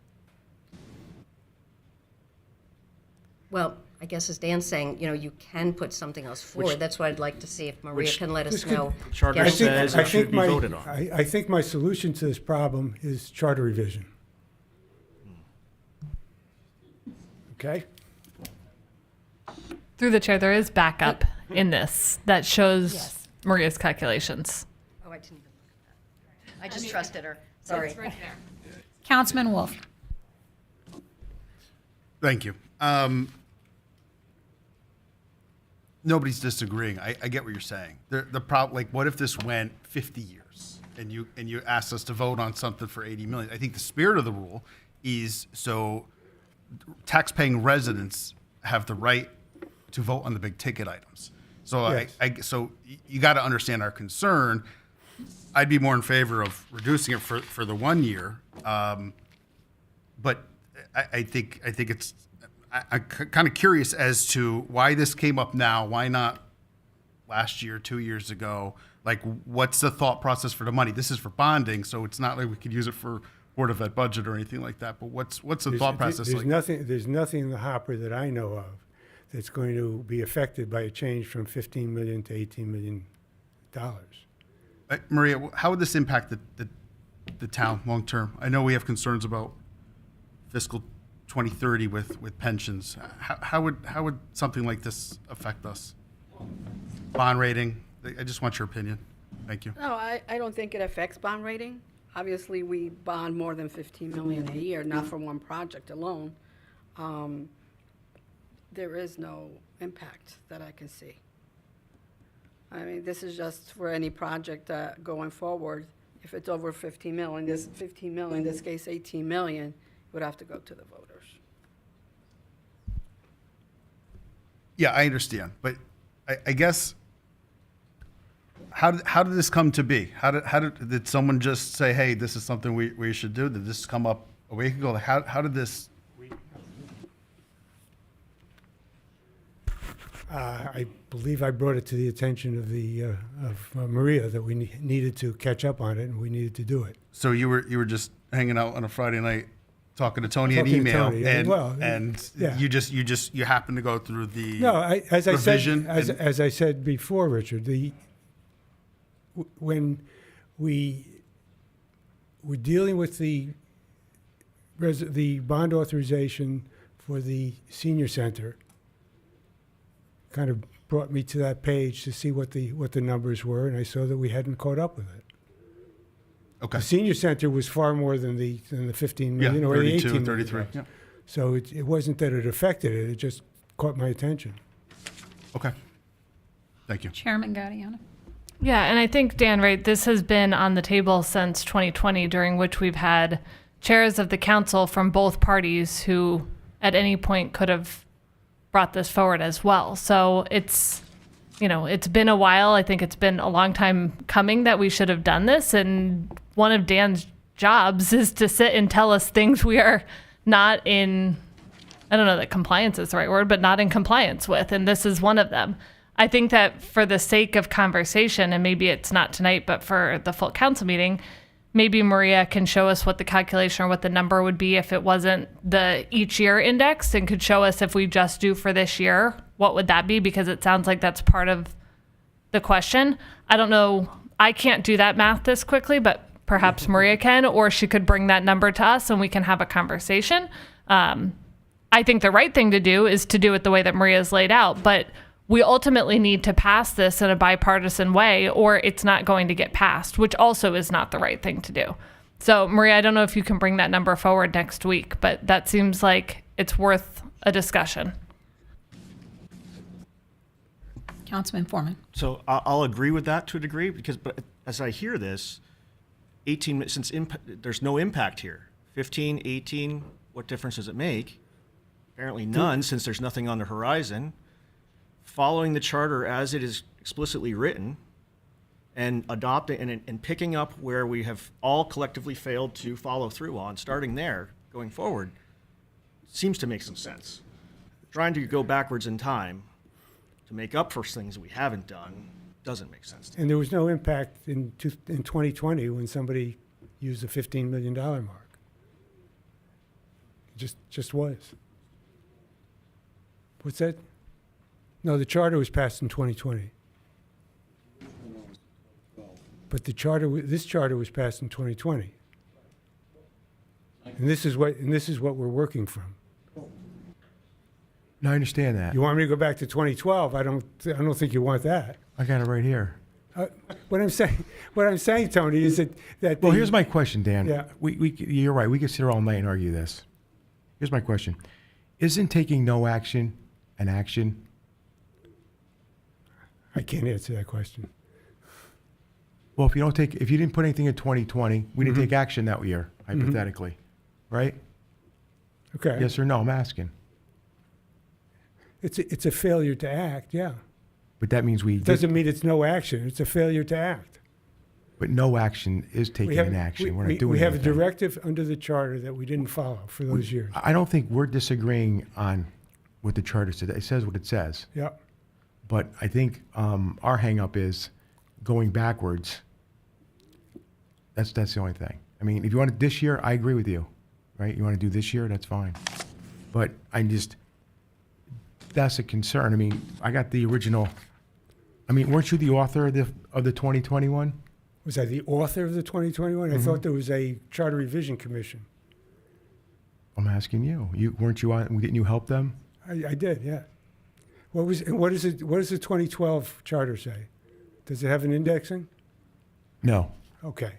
Well, I guess as Dan's saying, you know, you can put something else forward. That's what I'd like to see if Maria can let us know. The charter Get us- says it should be voted on. I think my solution to this problem is charter revision. Okay? Through the chair, there is backup in this that shows Maria's calculations. Oh, I didn't even look at that. I just trusted her. Sorry. Councilman Wolf? Thank you. Nobody's disagreeing. I get what you're saying. The problem, like, what if this went 50 years and you asked us to vote on something for 80 million? I think the spirit of the rule is so tax-paying residents have the right to vote on the big ticket items. So Yes. so you got to understand our concern. I'd be more in favor of reducing it for the 1 year, but I think it's. I'm kind of curious as to why this came up now. Why not last year, 2 years ago? Like, what's the thought process for the money? This is for bonding, so it's not like we could use it for Board of Ed budget or anything like that. But what's the thought process There's like? There's nothing in the hopper that I know of that's going to be affected by a change from $15 million to $18 million. Maria, how would this impact the town long term? I know we have concerns about fiscal 2030 with pensions. How would something like this affect us? Bond rating? I just want your opinion. Thank you. No, I don't think it affects bond rating. Obviously, we bond more than 15 million a year, not for one project alone. There is no impact that I can see. I mean, this is just for any project going forward. If it's over 15 million, in this case 18 million, it would have to go to the voters. Yeah, I understand, but I guess how did this come to be? How did someone just say, hey, this is something we should do? Did this come up a week ago? Like, how did this? I believe I brought it to the attention of Maria that we needed to catch up on it and we needed to do it. So you were just hanging out on a Friday night talking to Tony Talking in to email, Tony, and yeah. you happened to go through the No, as I said, revision and- as I said before, Richard, when we were dealing with the bond authorization for the senior center, kind of brought me to that page to see what the numbers were, and I saw that we hadn't caught up with it. Okay. The senior center was far more than the 15 million or the 32, 18 million. 33. Yeah. So it wasn't that it affected it; it just caught my attention. Okay. Thank you. Chairman Gaudiano? Yeah, and I think, Dan, right, this has been on the table since 2020, during which we've had chairs of the council from both parties who at any point could have brought this forward as well. So it's been a while. I think it's been a long time coming that we should have done this. And one of Dan's jobs is to sit and tell us things we are not in, I don't know that compliance is the right word, but not in compliance with, and this is one of them. I think that for the sake of conversation, and maybe it's not tonight, but for the full council meeting, maybe Maria can show us what the calculation or what the number would be if it wasn't the each year index, and could show us if we just do for this year, what would that be? Because it sounds like that's part of the question. I don't know. I can't do that math this quickly, but perhaps Maria can, or she could bring that number to us and we can have a conversation. I think the right thing to do is to do it the way that Maria's laid out, but we ultimately need to pass this in a bipartisan way or it's not going to get passed, which also is not the right thing to do. So Maria, I don't know if you can bring that number forward next week, but that seems like it's worth a discussion. Councilman Foreman. So I'll agree with that to a degree, but as I hear this, 18, since there's no impact here, 15, 18, what difference does it make? Apparently none, since there's nothing on the horizon. Following the charter as it is explicitly written and adopting and picking up where we have all collectively failed to follow through on, starting there, going forward, seems to make some sense. Trying to go backwards in time to make up for things we haven't done doesn't make sense to me. And there was no impact in 2020 when somebody used the $15 million mark. It just was. What's that? No, the charter was passed in 2020. But the charter, this charter was passed in 2020. And this is what we're working from. No, I understand that. You want me to go back to 2012? I don't think you want that. I got it right here. What I'm saying, Tony, is that. Well, here's my question, Dan. Yeah. You're right. We could sit here all night and argue this. Here's my question: isn't taking no action an action? I can't answer that question. Well, if you didn't put anything in 2020, we didn't take action that year, hypothetically, right? Okay. Yes or no? I'm asking. It's a failure to act, yeah. But that means we. It doesn't mean it's no action. It's a failure to act. But no action is taking an action. We're not doing We have a anything. directive under the charter that we didn't follow for those years. I don't think we're disagreeing on what the charter says. It says what it says. Yeah. But I think our hang-up is going backwards. That's the only thing. I mean, if you want it this year, I agree with you, right? You want to do this year, that's fine. But that's a concern. I mean, I got the original. I mean, weren't you the author of the 2021? Was I the author of the 2021? I thought there was a charter revision commission. I'm asking you. Weren't you on? Didn't you help them? I did, yeah. What does the 2012 charter say? Does it have an indexing? No. Okay.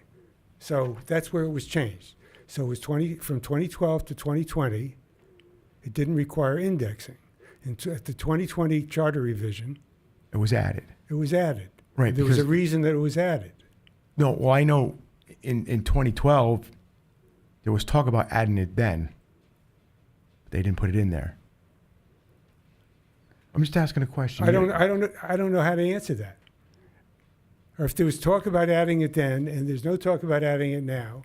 So that's where it was changed. So it was from 2012 to 2020. It didn't require indexing. And at the 2020 charter revision, It was added. it was added. Right, There was a because- reason that it was added. No, well, I know in 2012, there was talk about adding it then. They didn't put it in there. I'm just asking a question. I don't know how to answer that. Or if there was talk about adding it then, and there's no talk about adding it now,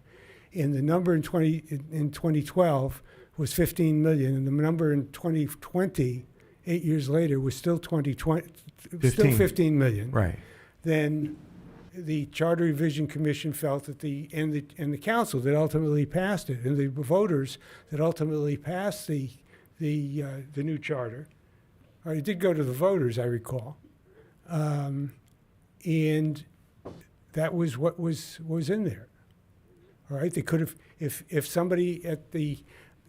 and the number in 2012 was 15 million, and the number in 2020, 8 years later, was still 15 million. Right. Then the Charter Revision Commission felt that and the council that ultimately passed it, and the voters that ultimately passed the new charter, or it did go to the voters, I recall, and that was what was in there. All right, they could have, if somebody at the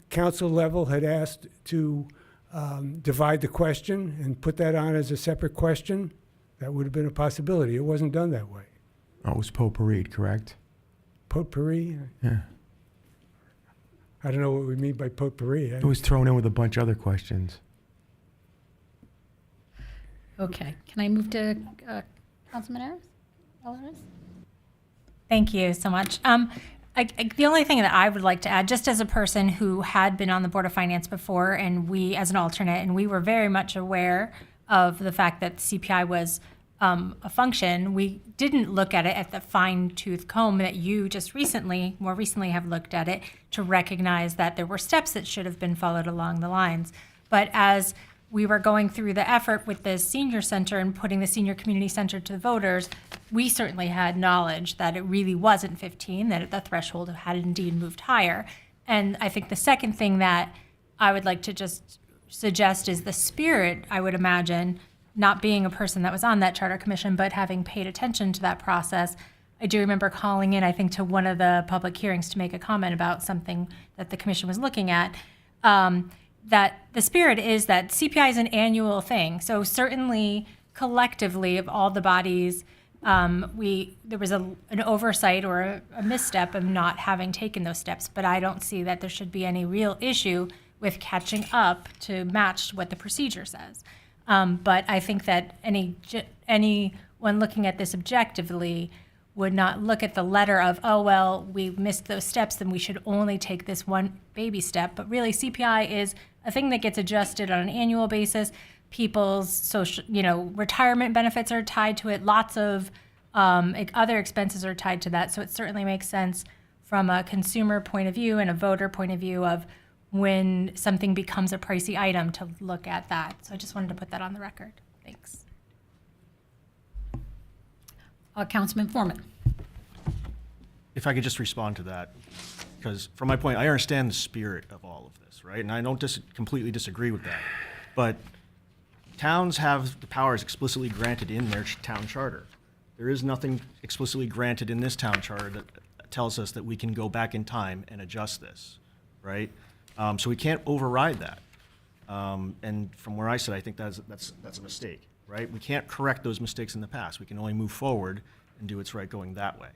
council level had asked to divide the question and put that on as a separate question, that would have been a possibility. It wasn't done that way. Oh, it was potpourri, correct? Potpourri? Yeah. I don't know what we mean by potpourri. It was thrown in with a bunch of other questions. Okay. Can I move to Councilman Ellis? Thank you so much. The only thing that I would like to add, just as a person who had been on the Board of Finance before, and we as an alternate, and we were very much aware of the fact that CPI was a function. We didn't look at it at the fine-tooth comb that you just more recently have looked at it to recognize that there were steps that should have been followed along the lines. But as we were going through the effort with the senior center and putting the senior community center to the voters, we certainly had knowledge that it really wasn't 15, that the threshold had indeed moved higher. And I think the second thing that I would like to just suggest is the spirit, I would imagine, not being a person that was on that charter commission, but having paid attention to that process. I do remember calling in, I think, to one of the public hearings to make a comment about something that the commission was looking at. That the spirit is that CPI is an annual thing. So certainly collectively of all the bodies, there was an oversight or a misstep of not having taken those steps, but I don't see that there should be any real issue with catching up to match what the procedure says. But I think that anyone looking at this objectively would not look at the letter of, oh, well, we missed those steps, then we should only take this one baby step. But really, CPI is a thing that gets adjusted on an annual basis. People's social, retirement benefits are tied to it. Lots of other expenses are tied to that. So it certainly makes sense from a consumer point of view and a voter point of view of when something becomes a pricey item to look at that. So I just wanted to put that on the record. Thanks. Councilman Foreman. If I could just respond to that, because from my point, I understand the spirit of all of this, right? And I don't completely disagree with that. But towns have the powers explicitly granted in their town charter. There is nothing explicitly granted in this town charter that tells us that we can go back in time and adjust this, right? So we can't override that. And from where I sit, I think that's a mistake, right? We can't correct those mistakes in the past. We can only move forward and do what's right going that way.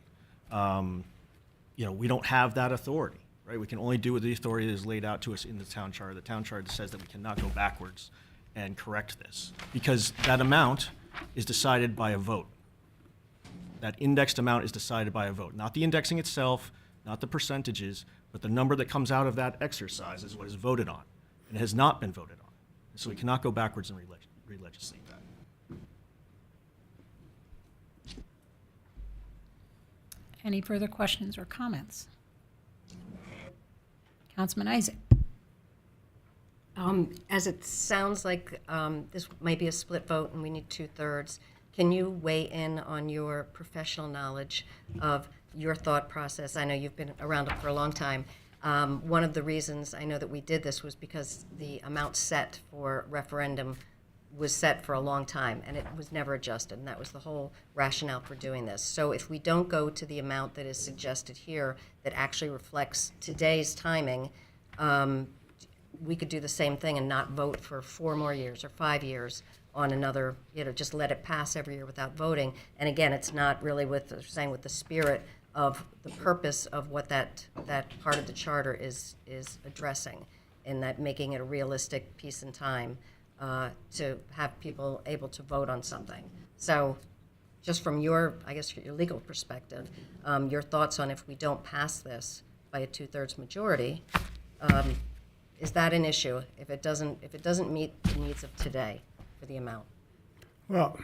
We don't have that authority, right? We can only do what the authority that is laid out to us in the town charter. The town charter says that we cannot go backwards and correct this because that amount is decided by a vote. That indexed amount is decided by a vote, not the indexing itself, not the percentages, but the number that comes out of that exercise is what is voted on, and it has not been voted on. So we cannot go backwards and re-legislate that. Any further questions or comments? Councilman Isaac. As it sounds like this might be a split vote and we need 2/3, can you weigh in on your professional knowledge of your thought process? I know you've been around it for a long time. One of the reasons I know that we did this was because the amount set for referendum was set for a long time and it was never adjusted, and that was the whole rationale for doing this. So if we don't go to the amount that is suggested here that actually reflects today's timing, we could do the same thing and not vote for 4 more years or 5 years on another, just let it pass every year without voting. And again, it's not really with the spirit of the purpose of what that part of the charter is addressing, in that making it a realistic piece in time to have people able to vote on something. So just from your legal perspective, your thoughts on if we don't pass this by a 2/3 majority, is that an issue if it doesn't meet the needs of today for the amount? Well,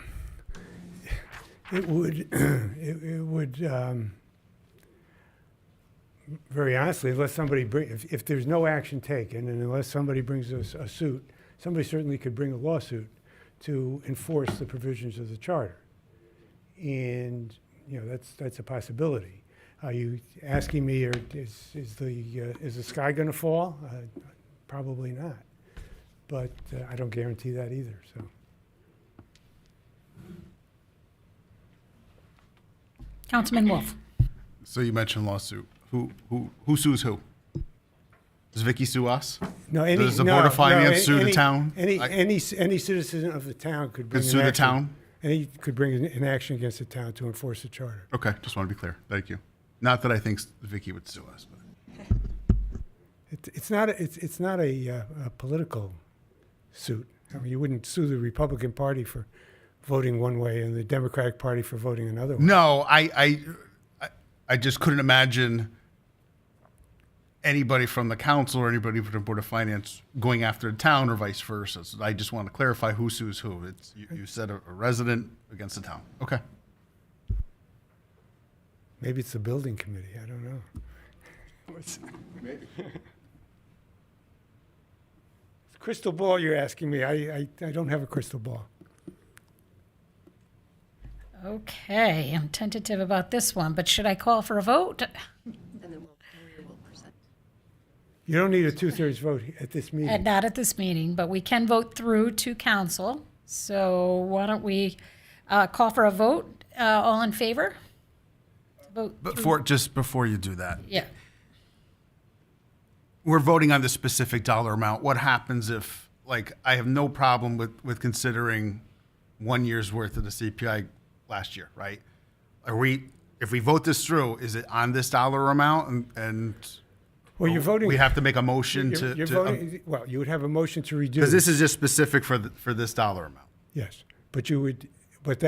it would, it would, very honestly, unless somebody if there's no action taken and unless somebody brings us a suit, somebody certainly could bring a lawsuit to enforce the provisions of the charter. And, that's a possibility. Are you asking me, is the sky going to fall? Probably not. But I don't guarantee that either, so. Councilman Wolf. So you mentioned lawsuit. Who sues who? Does Vicky sue us? No, does the Board of Finance sue the town? Any citizen of the town could bring sue the town? Any could bring an action against the town to enforce the charter. Okay, just want to be clear. Thank you. Not that I think Vicky would sue us, but it's not a political suit. I mean, you wouldn't sue the Republican Party for voting one way and the Democratic Party for voting another way. No, I just couldn't imagine anybody from the council or anybody from the Board of Finance going after the town or vice versa. So I just want to clarify who sues who. It's, you said a resident against the town. Okay. Maybe it's the building committee, I don't know. Maybe. Crystal ball you're asking me, I don't have a crystal ball. Okay, I'm tentative about this one, but should I call for a vote? And then we'll present. You don't need a 2/3 vote at this meeting. Not at this meeting, but we can vote through to council. So why don't we call for a vote? All in favor? Vote Just before you do that, Yeah. we're voting on the specific dollar amount. What happens if, like, I have no problem with considering 1 year's worth of the CPI last year, right? If we vote this through, is it on this dollar amount and Well, you're voting. we have to make a motion You're voting, well, you would have a motion to reduce. because this is just specific for this dollar amount. Yes, but you would, but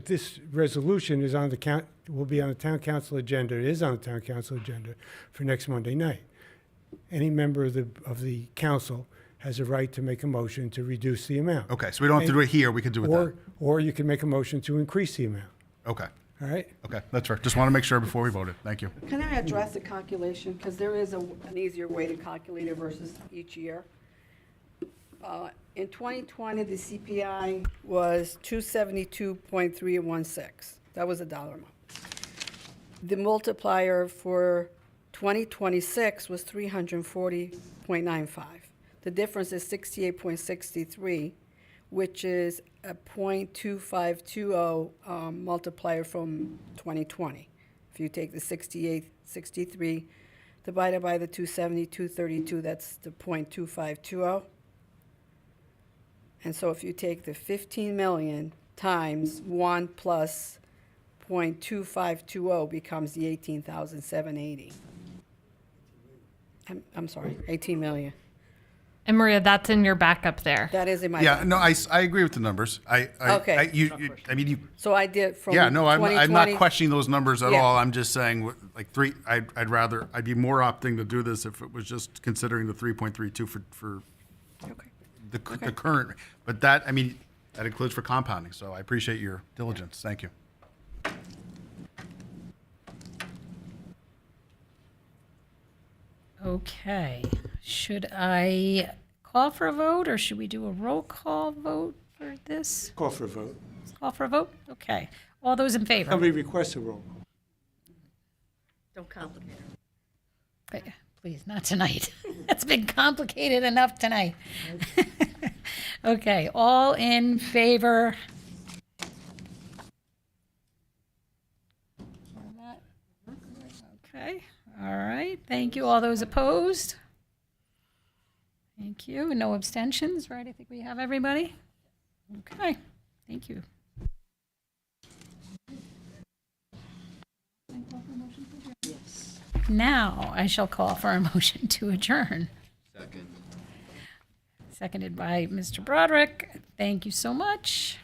this resolution is on the will be on the town council agenda, it is on the town council agenda for next Monday night. Any member of the council has a right to make a motion to reduce the amount. Okay, so we don't have to do it here, we could do it then. Or you can make a motion to increase the amount, Okay, all right? okay, that's fair. Just want to make sure before we voted. Thank you. Can I address the calculation? Because there is an easier way to calculate it versus each year. In 2020, the CPI was 272.316. That was a dollar amount. The multiplier for 2026 was 340.95. The difference is 68.63, which is a 0.2520 multiplier from 2020. If you take the 68.63 divided by the 272.32, that's the 0.2520. And so if you take the 15 million times 1 plus 0.2520 becomes the 18,780. I'm sorry, 18 million. And Maria, that's in your backup there. That is in my. Yeah, no, I agree with the numbers. Okay. You. So I did from. Yeah, no, I'm not 2020 questioning those numbers at Yeah. all. I'm just saying, like I'd be more opting to do this if it was just considering the 3.32 for the current. But that includes for compounding. So I appreciate your diligence. Thank you. Okay, should I call for a vote or should we do a roll call vote for this? Call for a vote. Call for a vote? Okay. All those in favor? Somebody requests a roll. Don't complicate it. Please, not tonight. It's been complicated enough tonight. Okay, all in favor? Okay, all right, thank you. All those opposed? Thank you, and no abstentions, right? I think we have everybody. Okay, thank you. Now I shall call for a motion to adjourn. Second. Seconded by Mr. Broderick. Thank you so much.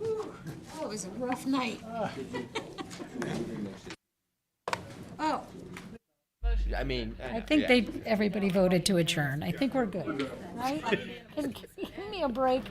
Oh, it was a rough night. Oh, I mean, I think everybody voted to adjourn. I think we're good, right? Give me a break.